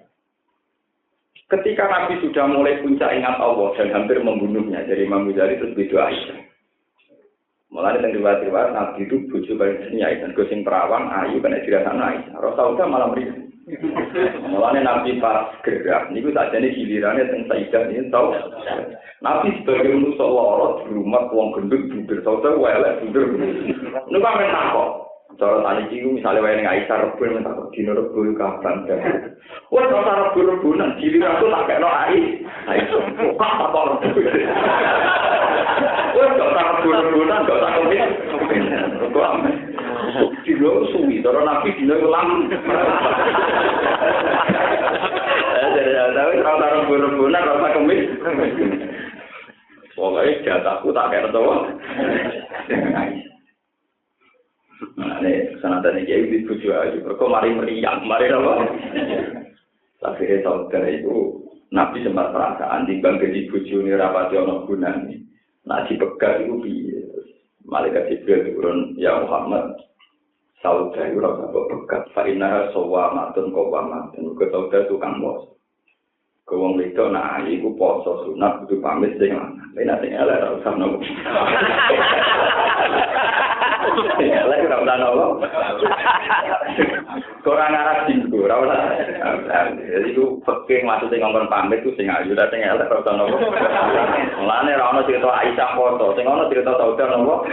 Ketika Nabi sudah mulai puncak ingat Allah dan hampir membunuhnya dari Imam Ghazali terus berdoa Aisyah. Mulai dari riwayat Nabi itu bojo paling seneng Aisyah, gosing perawan ayu kena dirasakno Aisyah. Rasulullah malah mriki. Mulane Nabi pas gerak niku sakjane gilirane teng Sayyidah ini tau. Nabi sebagai manusia lara di rumah wong gendut bunder sauter welek bunder. Niku amen takok. Cara tani iki misale wae ning Aisyah rebo men takok dino rebo kapan ta. Wes ora rebo-rebonan giliran aku tak kena Aisyah. Kok takok. Wes kok rebo-rebonan kok tak kepin. Kok amen. Dino suwi, cara Nabi dino ulang. Tapi kalau taruh buru-buruan, rasa kemis. Pokoknya jatahku tak kira tahu. Nah, ini sanatan ini jadi tujuh aja. Kok mari meriang, mari apa? Tapi saudara itu Nabi sempat perasaan timbang jadi tujuh ini rapati ono gunanya. Nah, dipegang itu biar malaikat Jibril turun, ya Muhammad. Saudara itu rasa bekat. Fa'inah sawamatun qawamatun. Saudara tukang bos. Kewong itu nah iku poso sunat kudu pamit sing lanang. Nek sing elek ora usah nopo. Elek ora usah nopo. Kurang arah dinggo. ora ora. Jadi ku fikih maksud ngomong pamit ku sing ayu ta sing elek ora ono. Mulane ora ono cerita Aisyah foto, sing ono cerita Saudah nopo.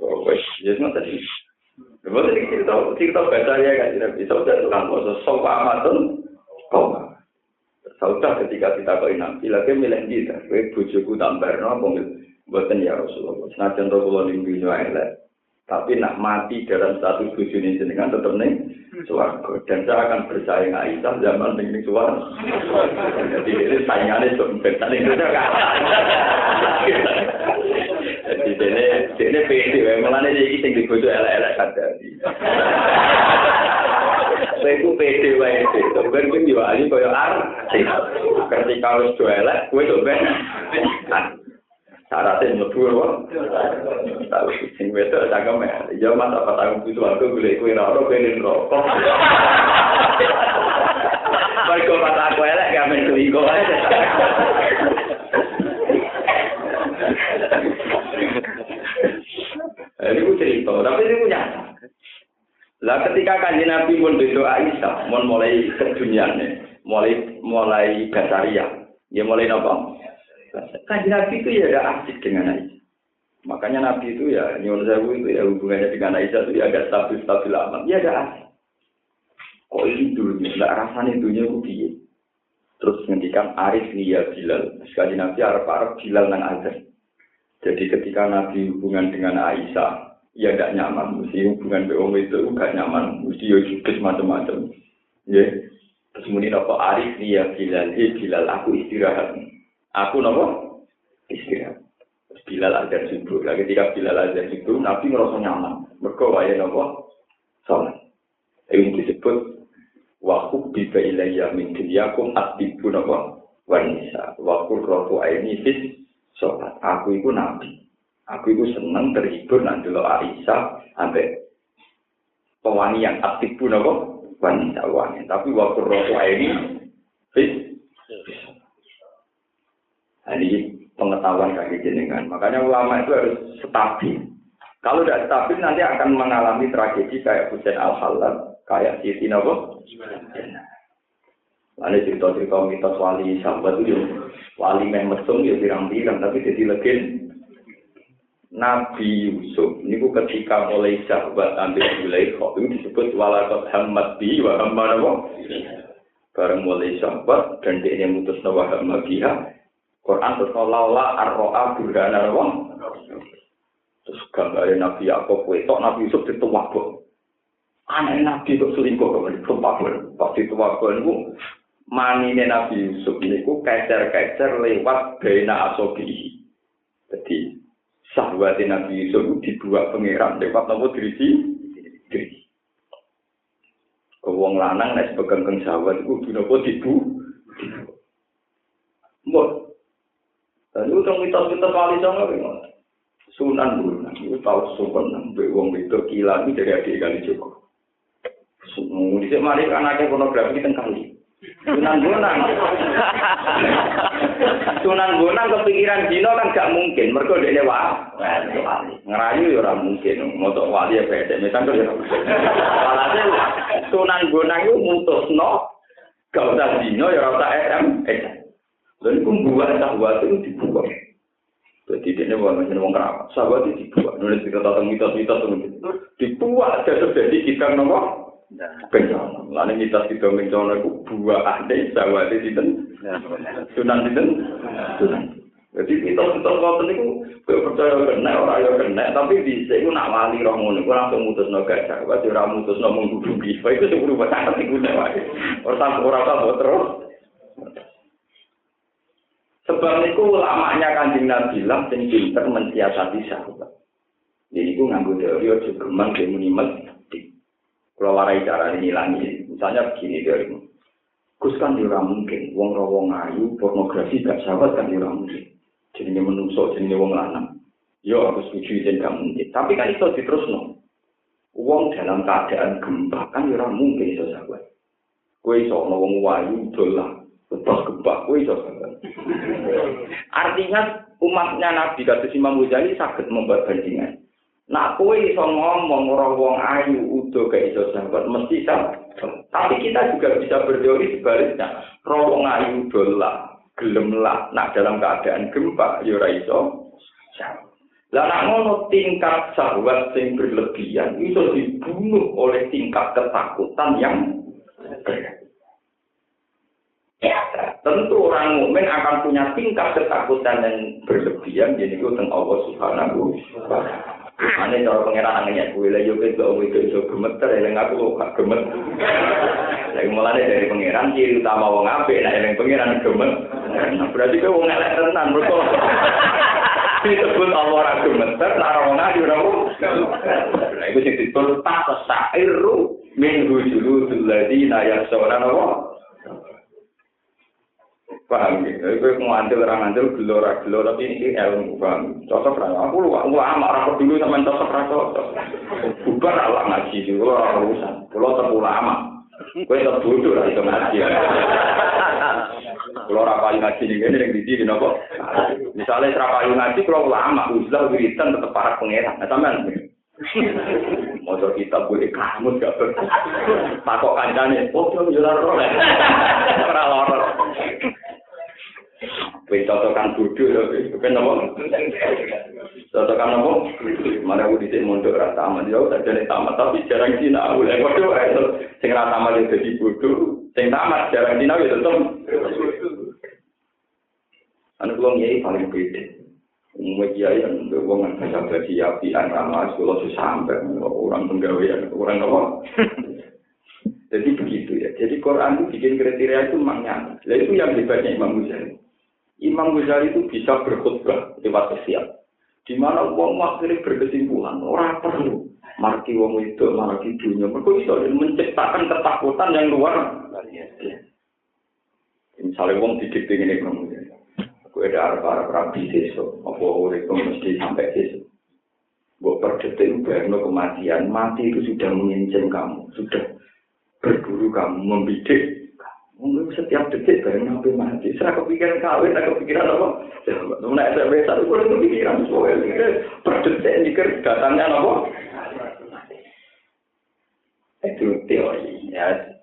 Oh wis, yen tadi. Betul cerita baca ya kan tidak bisa kan foto sopa amatun. Saudah ketika ditakoki Nabi lagi milih kita, kowe bojoku tambarno apa mboten ya Rasulullah. Senajan Rasulullah ning dunya elek. Tapi nak mati dalam status bujuni jenengan tetap ning swarga dan saya akan bersaing Aisyah zaman ning swarga. Jadi ini saingannya sebentar ning dunia kan. Jadi ini pede mulane iki sing dibojo elek-elek kadang. Saya ku pede wae itu. Ben kuwi diwali koyo artis. Ketika wis elek kuwi to ben. Syaratnya nyebur wong. Tahu sing wedok cangkem ya Mas apa tanggung itu aku golek kowe ora ono ben rokok. Mergo pas aku elek gak men selingkuh ae. Ini ku cerita, tapi ini punya. Lah ketika Kanjeng Nabi pun berdoa Aisyah, mulai keduniane, mulai basaria, ya mulai napa? Kanjeng Nabi itu ya ada asik dengan Aisyah. Makanya Nabi itu ya nyuwun sewu itu ya hubungannya dengan Aisyah itu ya agak stabil aman. Ya ada asik. Kok ini dulunya, enggak rasanya dunia ku piye. Terus ngendikan Arif liya Bilal. Sekali Nabi arep Bilal nang azan. Jadi ketika Nabi hubungan dengan Aisyah, ya enggak nyaman. Mesti hubungan dengan itu enggak nyaman. Mesti ya juga macam-macam. Ya. Terus kemudian apa Arif liya Bilal. Bilal aku istirahat. Aku napa? Istirahat. Bilal azan subuh. Lah ketika Bilal azan itu Nabi ngerasa nyaman. Mergo wae napa? Salat. Ini disebut wa hubbiba ilayya min dunyakum attibu napa? Wa nisa. Wa qurratu aini fis salat. Aku iku Nabi. Aku iku seneng terhibur nang delok Aisyah ambek pewangian attibu napa? Wa nisa wangi. Tapi wa qurratu aini fis. Ini pengetahuan kaki jenengan. Makanya ulama itu harus stabil. Kalau tidak stabil nanti akan mengalami tragedi kayak Husain Al-Halal, kayak Siti Nabo. Ada cerita-cerita mitos wali sahabat itu, wali mesum ya pirang-pirang, tapi jadi legend. Nabi Yusuf, ini ketika mulai sahabat ambil wilayah itu disebut walakot hamad bi wa hamma nabo. Bareng mulai sahabat dan dia mutus nawa hamma biha. Quran terus laula ar-ra'a burhana wong. Terus gambarnya Nabi Yakub wetok Nabi Yusuf dituwabok. Anak Nabi kok selingkuh kok dituwabok. Pas dituwabok niku manine Nabi Yusuf niku kecer-kecer lewat bena asobi. Jadi sahabat Nabi Yusuf dibuat pangeran lewat nopo dirisi. Wong lanang nek pegang sahabat iku kudu nopo dibu. Mbok lalu tong mitos-mitos wali songo ngono. Sunan Bonang itu tahu sopan nambah wong itu gila ini dari adik kali Joko. Dhisik mari anake pornografi teng kali. Sunan Bonang kepikiran dino kan gak mungkin, mergo dekne wali. Ngerayu ya ora mungkin, motok wali ya beda. Metan kok ya. Walhasil Sunan Bonang itu mutusno gak usah dino ya ora usah SM. Lalu pembuat sahabat itu dibuat. Jadi dia bukan macam orang kerabat. Sahabat itu dibuat. Nulis kita tentang mitos-mitos itu dibuat. Jadi kita nomor bencana. Lalu mitos kita bencana itu buat ada sahabat itu Sunan itu Sunan. Jadi mitos-mitos kau itu percaya kena orang yang kena. Tapi bisa itu nak wali rohmun itu langsung mutus naga sahabat. Orang mutus nomor duduki. Itu sebelum bercakap itu orang tahu terus. Sebab itu ulamanya Kanjeng Nabi bilang sing pinter mensiasati sahabat. Jadi itu nganggo teori ojo geman demonimet. Kalau warai cara ngilangi, misalnya begini teori. Gus kan ora mungkin wong ayu pornografi gak sahabat kan ora mungkin. Jenenge menungso jenenge wong lanang. Yo aku setuju yen gak mungkin. Tapi kan iso diterusno. Wong dalam keadaan gempa kan ora mungkin iso sahabat. Kowe iso ono wong ayu dolah lepas gempa kowe iso sahabat. Artinya umatnya Nabi kata Imam Ghazali sakit membuat bandingan. Nak kowe iso ngomong ora wong ayu udo gak iso sahabat mesti sama. Tapi kita juga bisa berteori sebaliknya. Wong ayu dolah, gelemlah nak dalam keadaan gempa ya ora iso sahabat. Lah nak ngono tingkat sahabat sing berlebihan iso dibunuh oleh tingkat ketakutan yang tentu orang mukmin akan punya tingkat ketakutan yang berlebihan jadi itu tentang Allah Subhanahu wa taala. Ane cara pangeran angenya kuwi lha yo ketok iso gemeter eling aku gak gemet. Lha mulane dari pangeran ciri utama wong apik nek eling pangeran gemet. Nah, berarti kowe wong elek tenan mergo disebut Allah ora gemeter lara wong ayu ora. Lha iku sing disebut tasairu min wujudul ladina yasawna wa paham ya, itu ngandel orang ngandel gelora tapi ini ilmu paham. Cocok lah, aku lama rapor dulu sama cocok. Bukan Allah ngaji dulu orang urusan, kalau terulama, gue terbodoh lah itu ngaji. Kalau rapayu ngaji ini yang di sini nopo. Misalnya rapayu ngaji kalau ulama, uzlah wiritan tetap para pengeran, teman. Motor kita boleh kamu gak ber. Takok kancane, oh yo ora lorot. Wis cocokan bodho lho, ben apa? Cocokan apa? Mana aku dhisik mondok ra tamat yo sajane tamat tapi jarang sinau. Lha padha wae sing ra tamat yo dadi bodho, sing tamat jarang sinau yo tetep. Anu wong iki paling beda. Umumnya kiai yang berhubungan dengan bagi api ramah sekolah sampai orang penggawean orang apa. Jadi begitu ya. Jadi Quran itu bikin kriteria itu memangnya. Nah itu yang hebatnya Imam Ghazali. Imam Ghazali itu bisa berkhutbah lewat siap. Di mana wong akhirnya berkesimpulan orang perlu marki wong itu marki dunia. Mereka bisa menciptakan ketakutan yang luar biasa. Misalnya wong didikte ini Imam Ghazali. Gue ada arah rapi sesuk, apa urip mesti sampai sesuk. Gue per detik bayangno kematian, mati itu sudah mengincin kamu, sudah berburu kamu, membidik. Mungkin setiap detik bayangno sampai mati. Serah kepikiran kawin, serah kepikiran apa? Nah, SMP satu kurang kepikiran soalnya. Per detik mikir datangnya apa? Itu teori ya.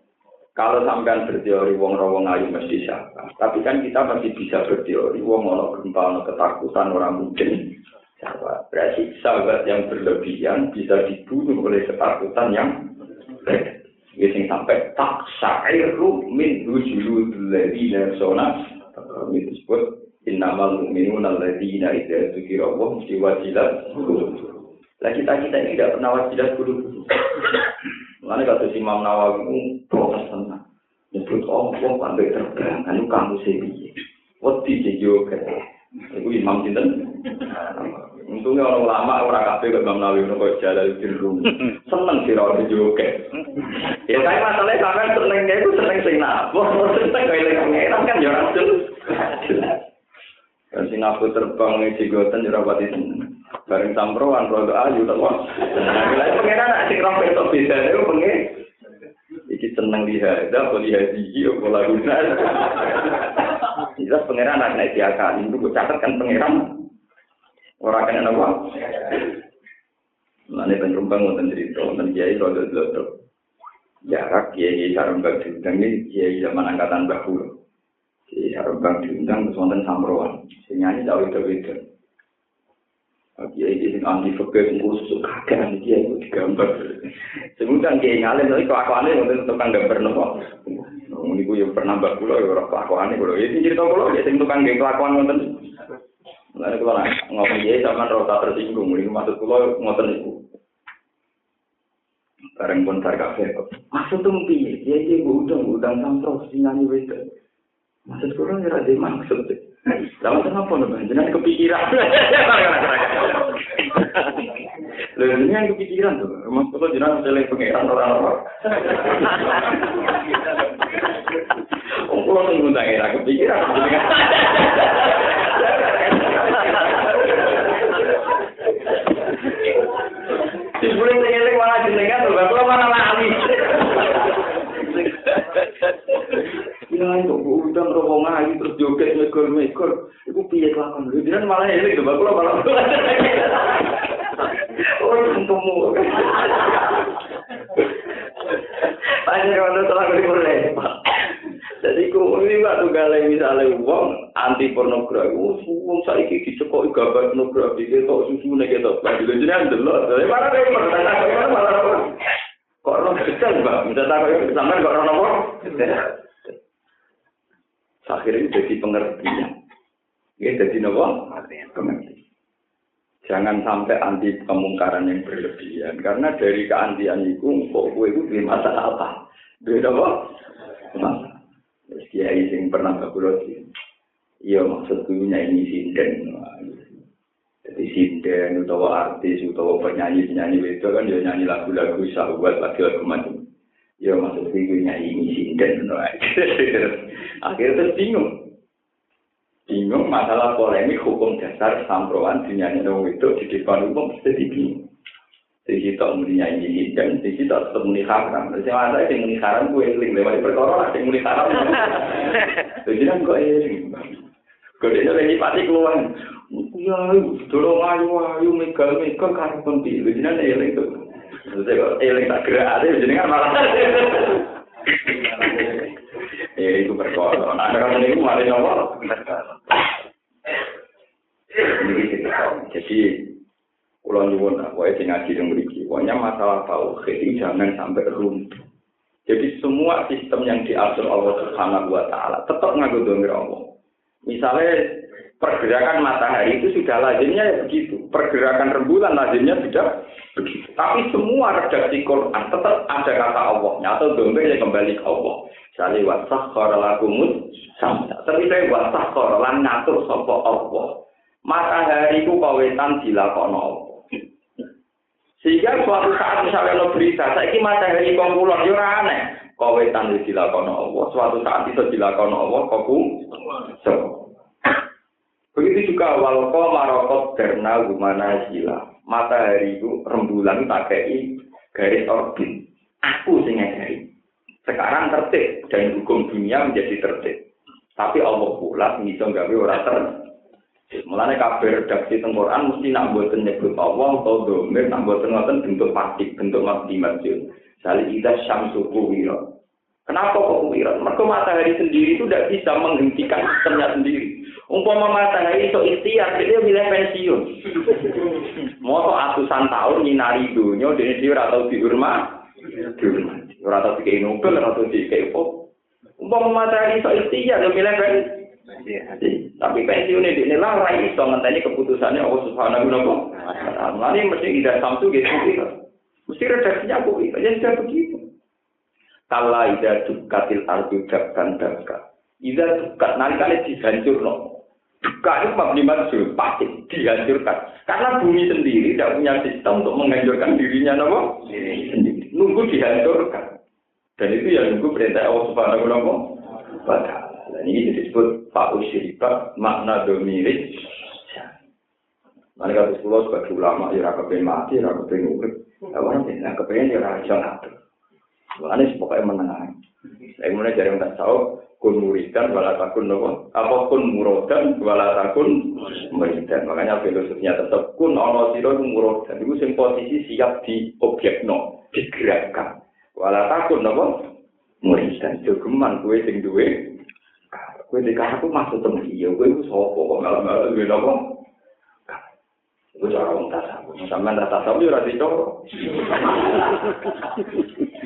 Kalau sampean berteori wong ayu mesti siapa. Tapi kan kita masih bisa berteori wong ono gempa ono ketakutan orang mungkin siapa. Berarti sahabat yang berlebihan bisa dibunuh oleh ketakutan yang berat. Yang sampai tak syairu min wujudul ladina sona itu disebut innamal mu'minuna alladzina idza dzukira Allah wajilat qulubuhum. Lah kita ini tidak pernah wajilat qulubuhum. Mana kata Imam Nawawi protes tenang. Nyebut Allah sampai terbang, anu kamu sendiri. Wedi juga. Itu Imam Sinten. Untungnya orang lama orang kafe ke Imam Nawawi kok Jalaluddin Rumi. Seneng sih orang juga. Ya saya masalahnya sampai senengnya itu seneng sing napa. Seneng kaya ngeran kan ya ora jelas. Kan sing aku terbang ning Cigoten ora pati seneng. Bareng samproan rodo ayu to kok. Lah pengenan sing ora betok bedane ku pengen iki seneng lihat, dah boleh haji, boleh guna. Jelas pengeran anak diakali, itu gue catat kan pengeran orang kena apa? Mana penumpang mau cerita, dan kiai rodo rodo. Jarak kiai Sarembang diundang ini kiai zaman angkatan bahulu. Kiai Sarembang diundang terus wonten samroan, nyanyi jauh itu. Kiai sing anti fakir khusus kakek kiai itu digambar. Semutan kiai ngalim tapi kelakuannya untuk tukang gambar nopo. Niku yo pernah mbak kula yo ora kelakuane kula. Iki cerita kula ya sing tukang nggih kelakuan wonten. Mulane kula ngomong kiai sampean ora tersinggung. Niku maksud kula ngoten niku. Bareng pun tar kafe. Maksud tuh piye? Kiai udang sampro sing nyanyi wis. Maksud kula ora ada maksud. Lama kenapa nih? Jangan kepikiran. Lalu ini yang kepikiran tuh. Maksudnya jangan mencari pengeran orang-orang. Kalau mengundang era kepikiran. Sebelum tinggal malah jenengan tuh, kalau mana lali. Ya itu udang rombong ayu terus joget mekor. Iku piye kelakuan? Jangan malah eling tuh, kalau malah. Oh kamu. Panjang waktu setelah kuliah. Jadi ini Pak tunggale misalnya uang anti pornografi, uang saiki dicekoki gambar pornografi ketok susune ketok baju jenengan delok. Dari mana kok malah kok ora detail Pak, minta tak kok sampean kok ora nopo? Akhirnya jadi pengertian. Ya jadi nopo? Pengertian. Jangan sampai anti kemungkaran yang berlebihan karena dari keantian itu kok kowe itu duwe masalah apa? Duwe apa? Kiai sing pernah kabulosi. Iya maksudku nyanyi sinden. Jadi sinden utawa artis utawa penyanyi itu kan dia nyanyi lagu-lagu sahabat lagu-lagu macam. Iya maksudku nyanyi sinden. Akhirnya terus bingung masalah polemik hukum dasar samproan dinyanyi dong itu di depan umum jadi bingung. Di situ mulai nyanyi dan di situ tetap mulai haram. Jadi ada yang mulai haram gue eling lewat perkara ada yang mulai haram. Jadi kan gue eling. Gue dia lagi pasti keluar. Ya, tolong ayu megal karena penting. Jadi kan eling tuh. Jadi eling tak gerak ada. Jadi kan malah. Itu perkara. Ada kan ini malah nomor. Jadi kalau nyuwun aku sing ngaji yang mriki, pokoknya masalah tauhid ini jangan sampai runtuh. Jadi semua sistem yang diatur Allah Subhanahu wa taala tetap nganggo domir Allah. Misalnya pergerakan matahari itu sudah lazimnya begitu, pergerakan rembulan lazimnya sudah begitu. Tapi semua redaksi Quran tetap ada kata Allahnya atau domir yang kembali ke Allah. Misalnya wasakhkhara lakumut samsa. Terus wasakhkhara lan ngatur sapa Allah. Matahari ku kawetan dilakono Allah. Sehingga suatu saat misalnya lo berita, saiki matahari kongkulon yo ora aneh. Kawetan dilakono Allah, suatu saat itu dilakono Allah so. Begitu juga walqa maraqat darna gumana sila. Matahari itu rembulan tak kei garis orbit. Aku sing ngajari. Sekarang tertib dan hukum dunia menjadi tertib. Tapi Allah pula iso gawe ora tertib. Mulane kabeh redaksi Quran mesti nak mboten nyebut Allah atau domir, nak mboten ngoten bentuk pasif, bentuk maksimum. Sali ida syamsu kuwira. Kenapa kok kuwira? Mergo matahari sendiri itu tidak bisa menghentikan sistemnya sendiri. Umpama matahari iso ikhtiar, dia milih pensiun. Moto atusan tahun nyinari dunia, dene dia ora tau dihormati. Ora tau dikei Nobel, ora tau dikei apa. Umpama matahari iso ikhtiar, dia milih pensiun. Tapi pensiun ini lah rai iso ngenteni keputusannya Allah Subhanahu wa taala. Mulane mesti tidak samsu gitu. Mesti redaksinya kok itu sudah begitu. Kala ida dukatil ardu dakkan dakka. Ida dukat nalikane dihancurno. Duka itu mabni maksud pasti dihancurkan. Karena bumi sendiri tidak punya sistem untuk menghancurkan dirinya sendiri. Nunggu dihancurkan. Dan itu yang nunggu perintah Allah Subhanahu wa taala. Ini disebut Pak Usyribat makna domirik. Mereka disebut sebagai ulama ya kepengen mati, ya kepengen urip. Orang yang kepengen ya raja ngatur. Makanya pokoknya menang. Saya mulai dari yang tak tahu kun muridan wala takun nopo. Apa kun muradan wala takun muridan. Makanya filosofinya tetap kun ana sira muradan. Iku sing posisi siap di objekno, digerakkan. Wala takun nopo muridan. Jogeman kowe sing duwe kowe dikah aku maksud temen iya, kowe iku sapa kok malah-malah duwe napa? Kowe ora wong tasawuf, sampean tasawuf yo ora dicoro.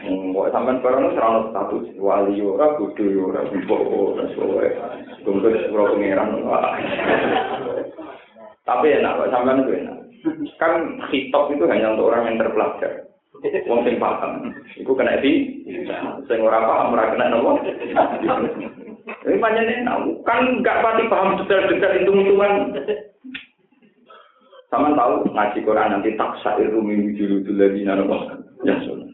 Kok sampean barang ora status wali ora kudu ora mbok ora sowe. Kumpul ora pengeran. Tapi enak kok sampean itu enak. Kan hitop itu hanya untuk orang yang terpelajar. Wong sing paham. Iku kena sing ora paham ora kena napa? Ini panjangnya kan nggak pasti paham detail-detail hitung-hitungan. Sama tahu ngaji Quran nanti tak syair min wujudul ladina napa ya sunah.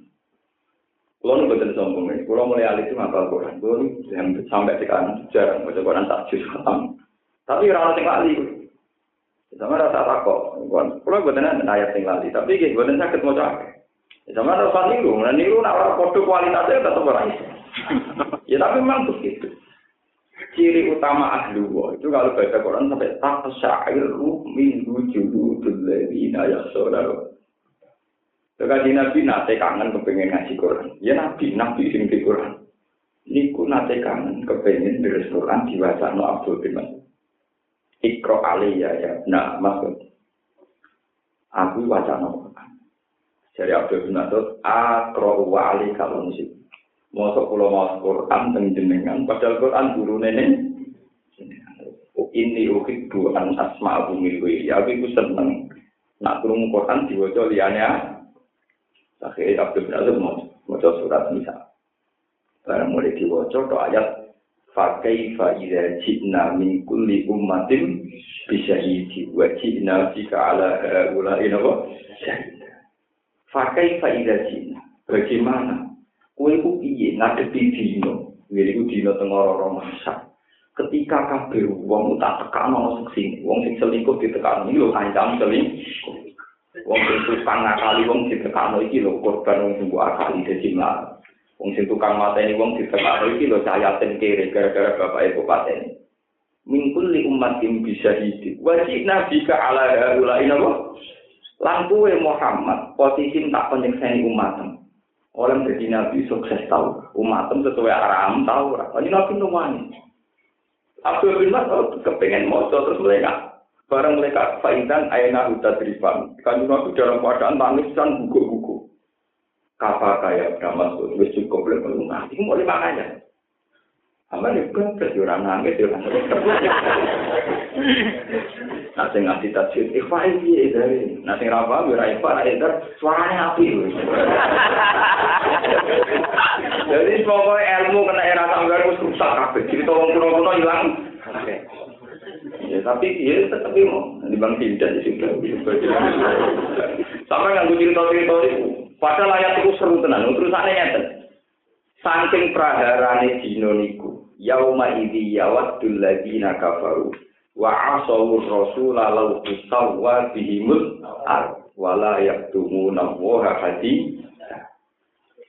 Kalau nih betul sombong ini, kalau mulai alis itu ngapal Quran, kalau sampai sekarang jarang baca Quran tak juz khatam. Tapi orang yang lali, sama rasa takut. Kalau betul ayat yang lali, tapi gitu betul sakit mau capek. Sama rasa niru nak orang kode kualitasnya tetap orang itu. Ya tapi memang begitu. Ciri utama ahli wa itu kalau baca Quran sampai tak syair min wujudul ladina yasura. Kanjeng Nabi nate kangen kepengin ngaji Quran. Ya nabi sing di Quran. Niku nate kangen kepengin deres Quran diwacana Abdul bin Mas'ud. Ikra aliyya ya. Nah, maksud aku wacana Quran. Dari Abdul bin Mas'ud, akra wa alika musik. Mosok kula maos Quran teng jenengan, padahal Quran gurune ne. Ini uhibbu an asma'u min ghairi. Aku iku seneng nak krungu Quran diwaca liyane. Akhire Abdul bin Mas'ud maca surat Nisa. Barang mulai diwaca to ayat fa kaifa idza ji'na min kulli ummatin bi syahidi wa ji'na bika ala ulaina wa syahid. Fa kaifa idza ji'na. Bagaimana kowe ku piye ngadepi dino? Iku dino teng ora masak. Ketika kabeh wong tak tekano seksi, wong sing selingkuh ditekano iki lho kancam selingkuh. Wong sing tukang ngakali wong ditekano iki lho korban wong sing akali dadi mlarat. Wong sing tukang mateni wong ditekano iki lho cayaten kere gara-gara bapake bupatene. Mingkul li ummatin bisa hidup. Wajib nabi ka ala ulaina wa lampuwe Muhammad posisi tak penyekseni umatem. Orang jadi nabi sukses tahu, umatem sesuai arahan tahu. Ini nabi nuwani. Abdul bin Mas'ud kepengen moco terus mereka bareng mereka faidan aina uta drifan kan aku dalam keadaan tangis dan buku-buku kapal kayak Mas'ud wis cukup belum lunga iki mau makanya aman itu kejuran nangis ya nanti ngasih tafsir ikhwan iki dari nanti rapa ora ikhwan ada suaranya api jadi pokoknya ilmu kena era tanggal wis rusak kabeh cerita wong kuno-kuno ilang ya tapi dia tetap mau dibang tidak di situ sampai nganggo cerita-cerita itu padahal ayat itu seru tenan terusane ngeten saking praharane dina niku yauma idzi yawaddul ladina kafaru wa asawur rasula law tusawwa bihimul ar wala yaktumuna wa hadi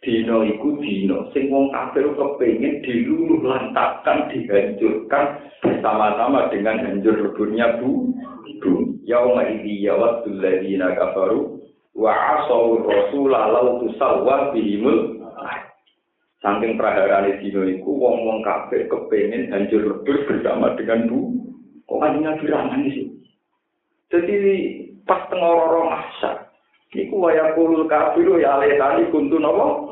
dino iku dino sing wong kafir kepengin diluluh lantakan dihancurkan bersama-sama dengan hancur leburnya bumi yauma idzi yawaddul ladina kafaru wa asawur rasula law tusawwa bihimul saking praharane dino iku wong-wong kafir kepengin hancur lebur bersama dengan bumi kok kanjeng Nabi sih. Jadi pas tengororo masa, niku waya kulul kafiru ya aletani kuntu napa?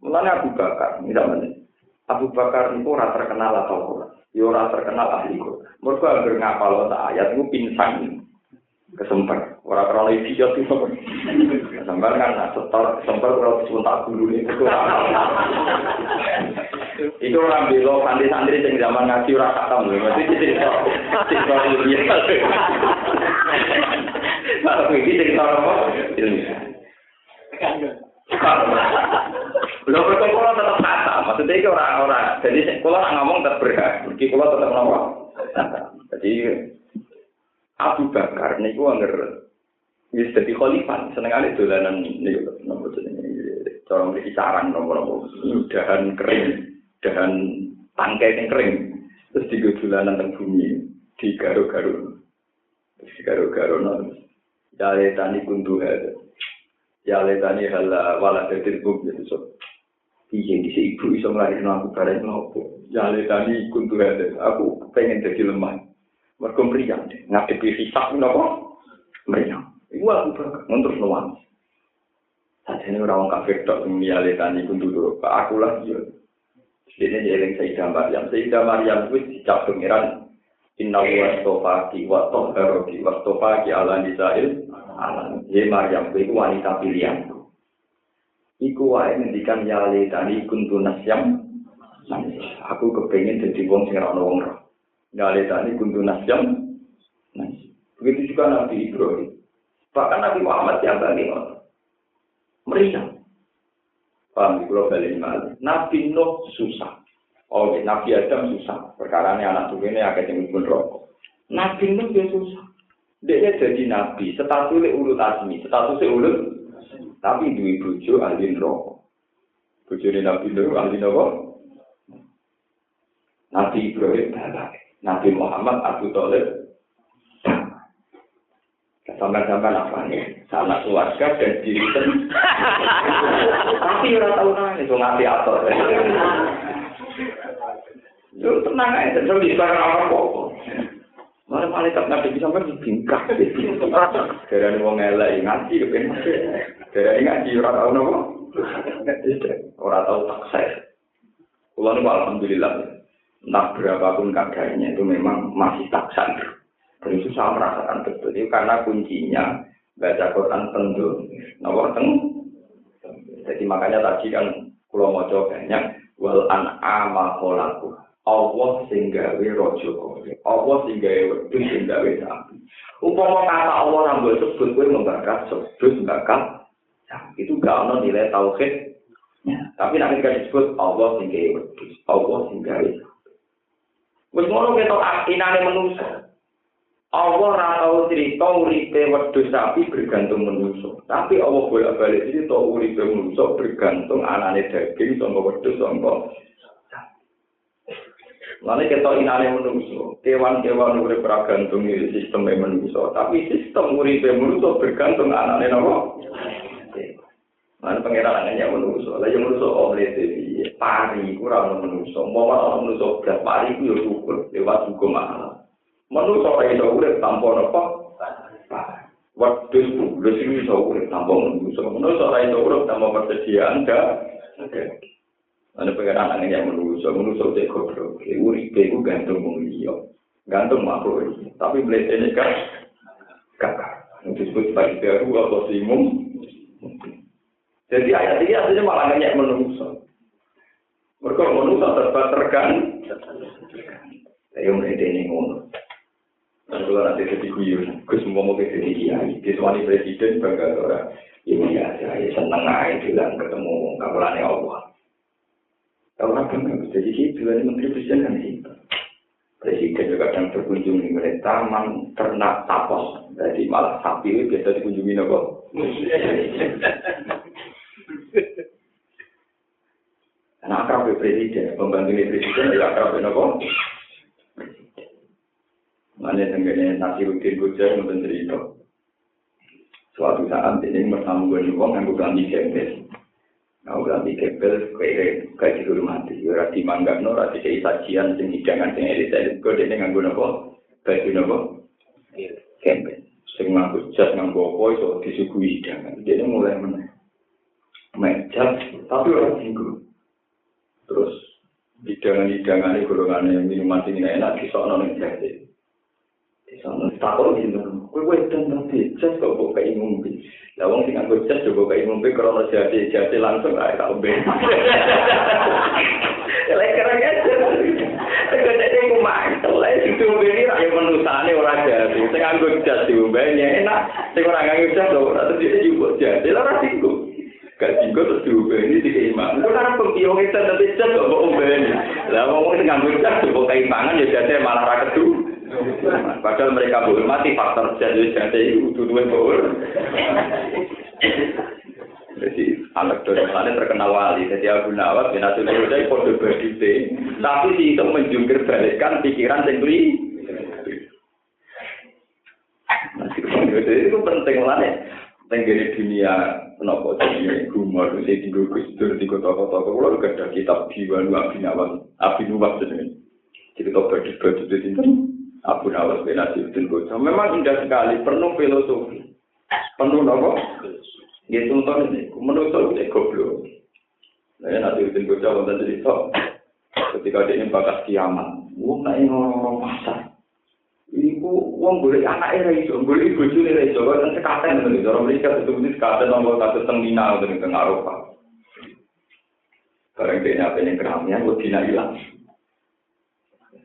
Mulane Abu Bakar, misalnya Abu Bakar niku ora terkenal atau ora. Ya ora terkenal ahli kok. Mergo anggere ngapal ayat niku pinsang. Kesemper, ora krono iki yo tuh. Sampeyan kan setor kesemper ora disuntak gulune itu. Itu orang belo santri-santri sing zaman ngaji ora khatam lho. Mesti cerita ilmiah. Kalau iki cerita apa? Ilmiah. Lho kok kula tetep khatam. Maksudnya iki ora. Jadi kula ngomong tetep berhak. Iki kula tetep ngomong. Jadi Abu Bakar niku angger wis dadi khalifah senengane dolanan niku nomor jenenge cara mriki sarang nomor dahan kering dahan tangkai sing kering terus digo dolanan teng bumi di garo-garo non jale tani kundu jale tani hala wala tetir buk gitu so piye dise ibu iso nglairno aku bareng nopo jale tani kundu aku pengen dadi lemah mergo mriyang ngadepi hisab napa mriyang iku aku terus nuwun sajane ora wong kafir tok miyale tani kundu aku lah yo dene eling Sayyidah Maryam wis dicap pengiran inna wa stofaki wa tahharuki wa stofaki ala nisa'il alam ye Maryam iku wanita pilihanku iku wae ngendikan yale tani kuntu nasyam aku kepengin dadi wong sing ora ono wong roh Gale tani kuntu nasyam. Begitu juga Nabi Ibrahim. Bahkan Nabi Muhammad yang bagi meriang. Paham di pulau Bali Mali. Nabi Nuh susah. Oh, Nabi Adam susah. Perkaranya anak tuh ini agak yang pun rokok. Nabi Nuh dia susah. Dia jadi Nabi. Statusnya ulut asmi. Statusnya ulut. Tapi dua bojo ahli rokok. Bojo Nabi Nuh ahli rokok. Nabi Ibrahim balak. Nabi Muhammad Abu Thalib. Sampai-sampai apa nih? Sanak keluarga dan diri sendiri. Tapi orang tahu nanya, itu ngerti atur. Itu tenang aja, jadi sekarang apa-apa. Malah malaikat ngadepi sampai dibingkak. Darah ini orang elek ngaji, darah ini ngaji orang tahu apa? Orang tahu taksir. Kalau ini alhamdulillah, entah berapapun keadaannya itu memang masih taksir. Dan itu saya merasakan betul itu karena kuncinya baca Quran tentu, nomor Jadi makanya tadi kan kalau mau coba banyak wal an'ama khalaku. Allah sing gawe raja kowe. Allah sing gawe wedhus sing gawe sapi. Umpama kata Allah ora mbok sebut kowe membakar sebut bakal itu gak ono nilai tauhid. Tapi nek disebut Allah sing gawe wedhus, Allah sing gawe sapi. Wis ngono ketok akinane manusa. Allah ora tau cerita uripe wedhus sapi bergantung manusa. Tapi Allah bolak-balik cerita uripe manusa bergantung anane daging saka wedhus saka. Lalu kita inane manusia, kewan-kewan urip bergantung di sistem manusia, tapi sistem urip manusia bergantung anane napa? Lalu pengenalannya manusia, lalu manusia oleh TV, pari kurang manusia, mau orang manusia berat pari itu ya syukur lewat hukum Allah. Manusia kayak itu urip tanpa napa? Wedhus bulus iki iso urip tanpa manusia, manusia kayak itu urip tanpa persediaan Ada pengenalan yang manusia cek goblok. Uripe itu gantung mulia, gantung makhluk. Tapi beletene kan kakak. Disebut sebagai baru atau simum. Jadi ayat ini aslinya malah banyak manusia. Mereka manusia tergan. Ayo meletene ngono. Dan kalau nanti jadi guyon, semua mau jadi kiai. Diswani presiden bangga orang. Ini ya saya seneng aja bilang ketemu kabarane Allah. Orang bangga, jadi gitu, ini menteri presiden kan itu. Presiden juga kadang berkunjung di mereka, taman ternak tapos. Jadi malah sapi itu biasa dikunjungi apa? Karena akrab presiden, pembantu presiden juga akrab apa? Mana tengganya Nasiruddin Gojar menteri itu. Suatu saat ini bersama gue uang yang bukan di Kempes. Nah, udah dikepel kayak di rumah mati. Ora dimanggapno, ora dikei sajian sing hidangan sing elit-elit. Kok dene nganggo napa? Baju napa? Kempen. Sing nganggo jas nganggo apa iso disuguhi hidangan. Dene mulai meneh. Mejas tapi ora tinggu. Terus hidangan-hidangane golongane minuman sing enak disokno ning jase. Disokno takon dinten. Kowe wedan tapi jas kok kayak ngombe. Lah wong sing nganggo jas coba kayak ngombe krono jati langsung ae tak ombe. Lek keren aja. Tegene ku mantel lek itu ngene ra yo menusane ora jati. Sing nganggo jas diombe enak, sing ora nganggo jas ora terjadi juga jati. Lah ora singgung. Gak singgung terus diombe ini dikeimang. Itu kan pembiong itu tapi jas kok ombe. Lah wong sing nganggo jas coba kayak mangan ya jati malah ra kedu. Padahal mereka menghormati faktor jati itu duwe power. Jadi anak dosennya terkenal wali. Jadi Abu Nawas bin Abdul Qadir kode berdite, tapi si itu menjungkir balikkan pikiran sendiri. Itu penting lah. Tenggiri dunia kenapa dunia humor itu tinggal kustur di kota-kota. Kalau ada kitab Diwan Abi Nuwas ini, cerita berdibadu di sini. Abu Nawas bin Nasiruddin Gojar memang indah sekali, penuh filosofi, penuh apa? Dia contoh ini, menurut saya goblok. Saya Nasiruddin Gojar wonten cerita ketika dia bakas kiamat, wong nek ngomong pasar. Iku wong golek anake ra iso, golek bojone ra iso, kan sekaten ngono. Cara mereka itu sekaten nomor satu tengina ngoten teng Eropa. Barang dene apa ning keramaian kok dina ilang.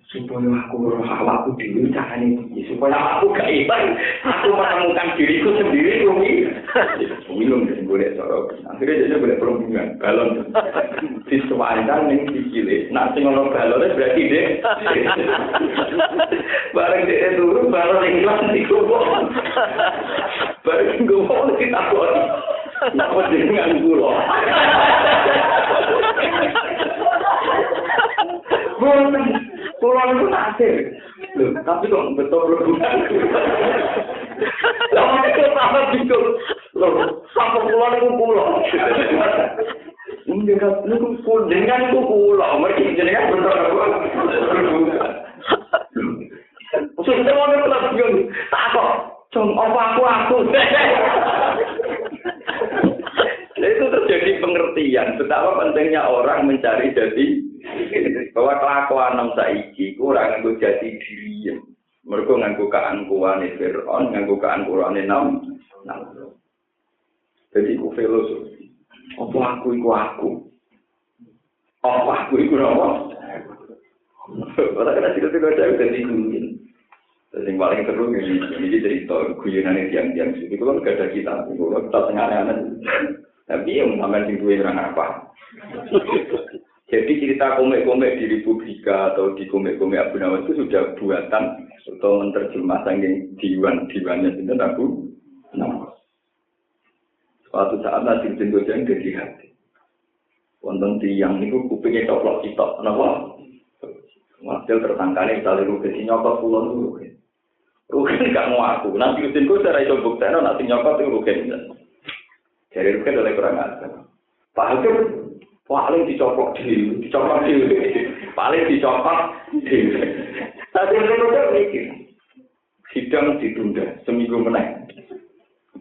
Supaya aku roh awakku dhewe carane iki supaya aku gak ilang aku menemukan diriku sendiri kuwi minum sing golek cara akhirnya dia golek perempuan balon disuwandan ning sikile nek sing ono balone berarti dek bareng dek turu balon ning kelas iku bareng gowo ditakoni napa jenengan kula pulang itu nasir, tapi kok betul berhubungan. Lah itu apa bingung. Loh, sampe kula niku kula. Niku pun dengan kula, mesti jenengan bener apa. Sudah mau tetap bingung. Tak kok, cung apa aku. Itu terjadi pengertian betapa pentingnya orang mencari jati bahwa kelakuan nang saiki kurang nganggo jati diri. Mergo nganggo keangkuhane Firaun, nganggo keangkuhane Nam. Jadi ku filosofi. Apa aku iku aku? Apa aku iku apa? Ora kena cerita-cerita dadi guyon. Sing paling seru ini cerita guyonane tiang-tiang suci. Itu kan gak ada kita tengah-tengah. Tapi yang sampai sing duwe orang apa? Jadi cerita komik-komik di Republika atau di komik-komik Abu Nawas itu sudah buatan atau menerjemah saking diwannya itu Abu Nawas. Suatu saat nanti jenggojang jadi hati. Wonten tiang itu kupingnya coplok citok, kenapa? Hasil tersangkanya misalnya rugi nyokot pulon dulu. Rugi gak mau aku. Nanti jenggojang secara itu buktinya nanti nyokot itu rugi. Jadi itu kan oleh kurang ajar. Pak Hakim paling dicopot di, paling dicopot di. Tapi mereka mikir, sidang ditunda seminggu menang.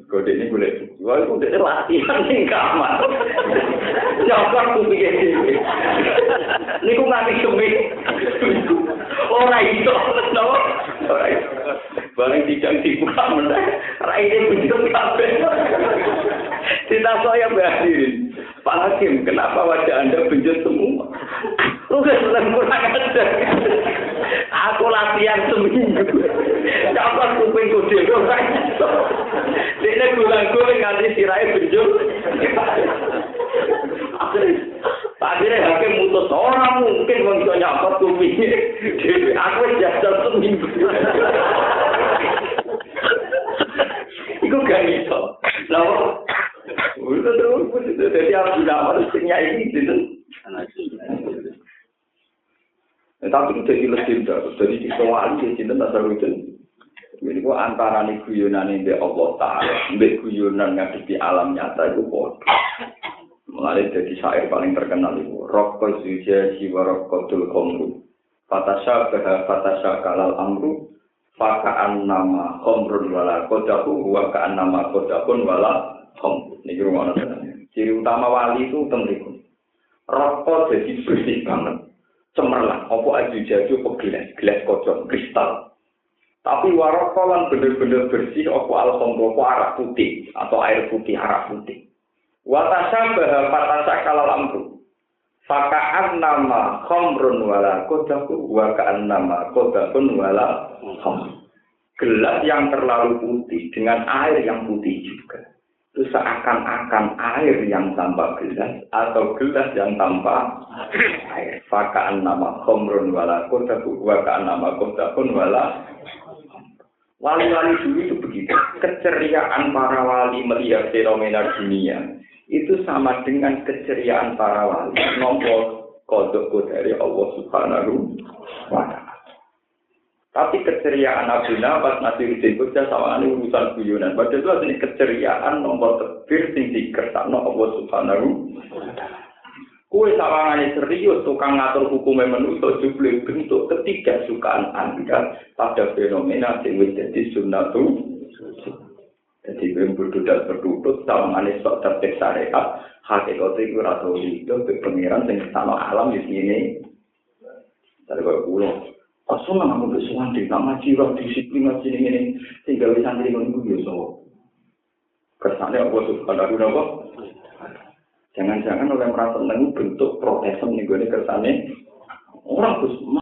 Kode ini boleh, wah itu udah latihan di kamar. Nyokot tuh pikir ini. Ini kok nggak seminggu. Orang itu, tahu? Orang itu. Barang sidang dibuka menang, rakyatnya begitu kabel. Cerita saya berhadirin, Pak Hakim, kenapa wajah Anda benjut semua? Udah kurang ajar. Aku latihan seminggu. Dapat kuping kuda orang. Dia gulang-guling nganti sirahnya benjut. Akhirnya Hakim mutus orang mungkin bisa nyapot kupingnya. Aku jajal seminggu. Iku gak bisa. Lalu jadi Abu Nawas ini gitu. Tapi itu jadi legenda. Jadi di soal di sini tak terwujud. Jadi itu antara guyonan ini Allah Taala, guyonan ngadepi alam nyata itu bodoh. Mulai jadi syair paling terkenal itu. Rokko zuja jiwa rokkotul khomru. Fatasya kalal amru. Faka'an nama khomrun wala kodahu. Waka'an nama kodahun wala khomru. Ini rumah ciri utama wali itu temriku. Rokok jadi bersih banget. Cemerlang, apa aja jaju gelas kocok, kristal. Tapi warokolan bener-bener bersih, apa alhamdulillah, apa arak putih, atau air putih, arak putih. Watasya bahapatasa kalal amru. Faka'an nama khomrun wala kodahu, waka'an nama kodahun wala khomru. Gelas yang terlalu putih, dengan air yang putih juga. Itu seakan-akan air yang tanpa gelas atau gelas yang tanpa air. Fakaan nama khomrun wala kodahu, wakaan nama kodahun wala. Wali-wali dulu itu begitu. Keceriaan para wali melihat fenomena dunia itu sama dengan keceriaan para wali nombor kodok dari Allah Subhanahu wa Ta'ala. Tapi keceriaan Abu Nawas Nasiruddin Qudza sama ini urusan guyonan. Padahal itu asli keceriaan nomor tebir sing dikersakno Allah Subhanahu wa Ta'ala. Kue sawangane serius tukang ngatur hukume manusa jebule bentuk ketidaksukaan Anda pada fenomena sing wis dadi sunnatu. Jadi berduduk sawangane sok tertib syariat hakikat iku ora tau hidup pengiran sing sama alam di sini. Dari kulo Asal nggak mau bersuara di nama jiwa disiplin macam ini tinggal di santri menunggu biasa. Kesannya apa Subhanahu wa Ta'ala? Jangan-jangan oleh merasa menunggu bentuk protesan nih gue kesannya orang